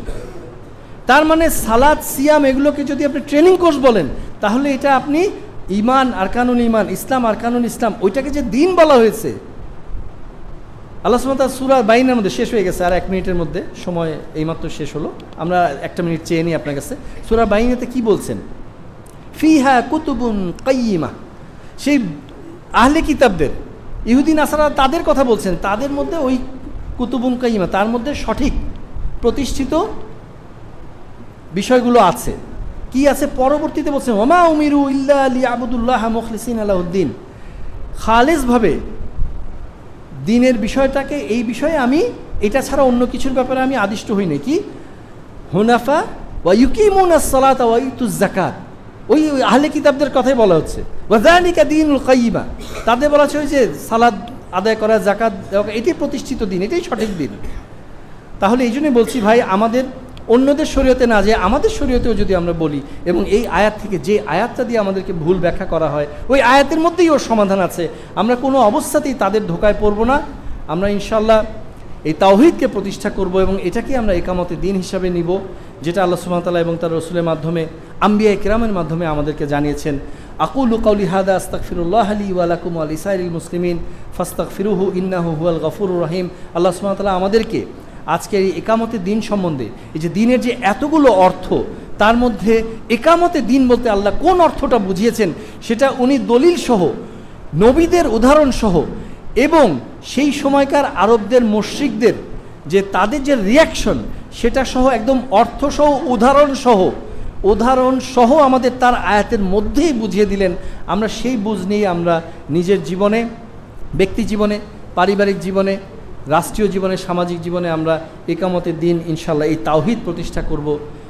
তার মানে সালাত, সিয়াম এগুলোকে যদি আপনি ট্রেনিং কোর্স বলেন, তাহলে এটা আপনি ইমান, আরকানুল ইমান, ইসলাম, আরকানুল ইসলাম, ওইটাকে যে দিন বলা হয়েছে, আল্লাহ সুবহানাহু ওয়া তাআলা সূরা বাইনের মধ্যে, শেষ হয়ে গেছে আর 1 মিনিটের মধ্যে, সময় এইমাত্র শেষ হলো, আমরা 1 মিনিট চেয়ে নিই আপনার কাছে। সূরা বাইনেতে কি বলছেন? ফিহা কুতুবুন কাইয়িমা, সেই আহলে কিতাবদের, ইহুদি নাসারা, তাদের কথা বলছেন, তাদের মধ্যে ওই কুতুবুন কাইয়িমা, তার মধ্যে সঠিক প্রতিষ্ঠিত বিষয়গুলো আছে। কি আছে? পরবর্তীতে বলছেন ওমা উমিরু ইল্লা লিয়াবুদুল্লাহ মুখলিসিনা লাহুদ্দিন, খালেসভাবে দিনের বিষয়টাকে, এই বিষয়ে আমি এটা ছাড়া অন্য কিছুর ব্যাপারে আমি আদিষ্ট হই না। কি? হুনাফা ওয়া ইউকিমুনাস সালাতা ওয়া ইউতুজ যাকাত, ওই আহলে কিতাবদের কথাই বলা হচ্ছে। ওয়া যালিকা দীনুল কাইয়িমা, তাদের বলা হচ্ছে যে সালাত আদায় করা, যাকাত দেওয়া, এটাই প্রতিষ্ঠিত দিন, এটাই সঠিক দিন। তাহলে এই জন্যই বলছি ভাই, আমাদের অন্যদের শরীয়তে না যে আমাদের শরীয়তেও যদি আমরা বলি, এবং এই আয়াত থেকে যে আয়াতটা দিয়ে আমাদেরকে ভুল ব্যাখ্যা করা হয় ওই আয়াতের মধ্যেই ওর সমাধান আছে, আমরা কোনো অবস্থাতেই তাদের ধোকায় পড়ব না। আমরা ইনশাআল্লাহ এই তাওহীদকে প্রতিষ্ঠা করব এবং এটাকে আমরা ইকামতে দ্বীন হিসাবে নিব, যেটা আল্লাহ সুবহানাহু ওয়া তাআলা এবং তার রাসূলের মাধ্যমে, আম্বিয়া কিরামের মাধ্যমে আমাদেরকে জানিয়েছেন। আকুলু কাউলি হাদা আস্তাগফিরুল্লাহ লি ওয়া লাকুম ওয়া লিসাইরিল মুসলিমিন ফাস্তাগফিরুহু ইন্নাহু হুয়াল গফুরুর রহিম। আল্লাহ সুবহানাহু ওয়া তাআলা আমাদেরকে আজকের এই ইকামতে দ্বীন সম্বন্ধে, এই যে দ্বীনের যে এতগুলো অর্থ, তার মধ্যে ইকামতে দ্বীন বলতে আল্লাহ কোন অর্থটা বুঝিয়েছেন সেটা উনি দলিল সহ, নবীদের উদাহরণ সহ, এবং সেই সময়কার আরবদের মুশরিকদের যে তাদের যে রিয়াকশন সেটা সহ, একদম অর্থসহ উদাহরণ সহ আমাদের তার আয়াতের মধ্যেই বুঝিয়ে দিলেন। আমরা সেই বুঝ নিয়ে আমরা নিজের জীবনে, ব্যক্তি জীবনে, পারিবারিক জীবনে, রাষ্ট্রীয় জীবনে, সামাজিক জীবনে আমরা ইকামতের দ্বীন ইনশাআল্লাহ এই তাওহীদ প্রতিষ্ঠা করব।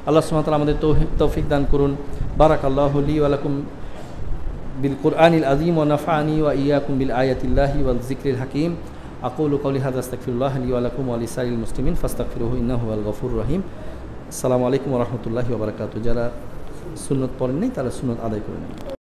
আল্লাহ সুবহানাহু ওয়া তাআলা আমাদের তৌফিক দান করুন। বারাকাল্লাহু লি ওয়া লাকুম বিল কুরআনিল আযীম ওয়া নাফা'নি ওয়া ইয়্যাকুম বিল আয়াতিল্লাহি ওয়াল যিকরিল হাকীম। আকুলু কাওলি হাযা আস্তাগফিরুল্লাহ লি ওয়া লাকুম ওয়া লিসাইরিল মুসলিমিন ফাস্তাগফিরুহু ইন্নাহু হুয়াল গফুরুর রহিম। আসসালামু আলাইকুম ওয়া রাহমাতুল্লাহি ওয়া বারাকাতুহু। যারা সুন্নত পড়েননি তারা সুন্নত আদায় করে নেন।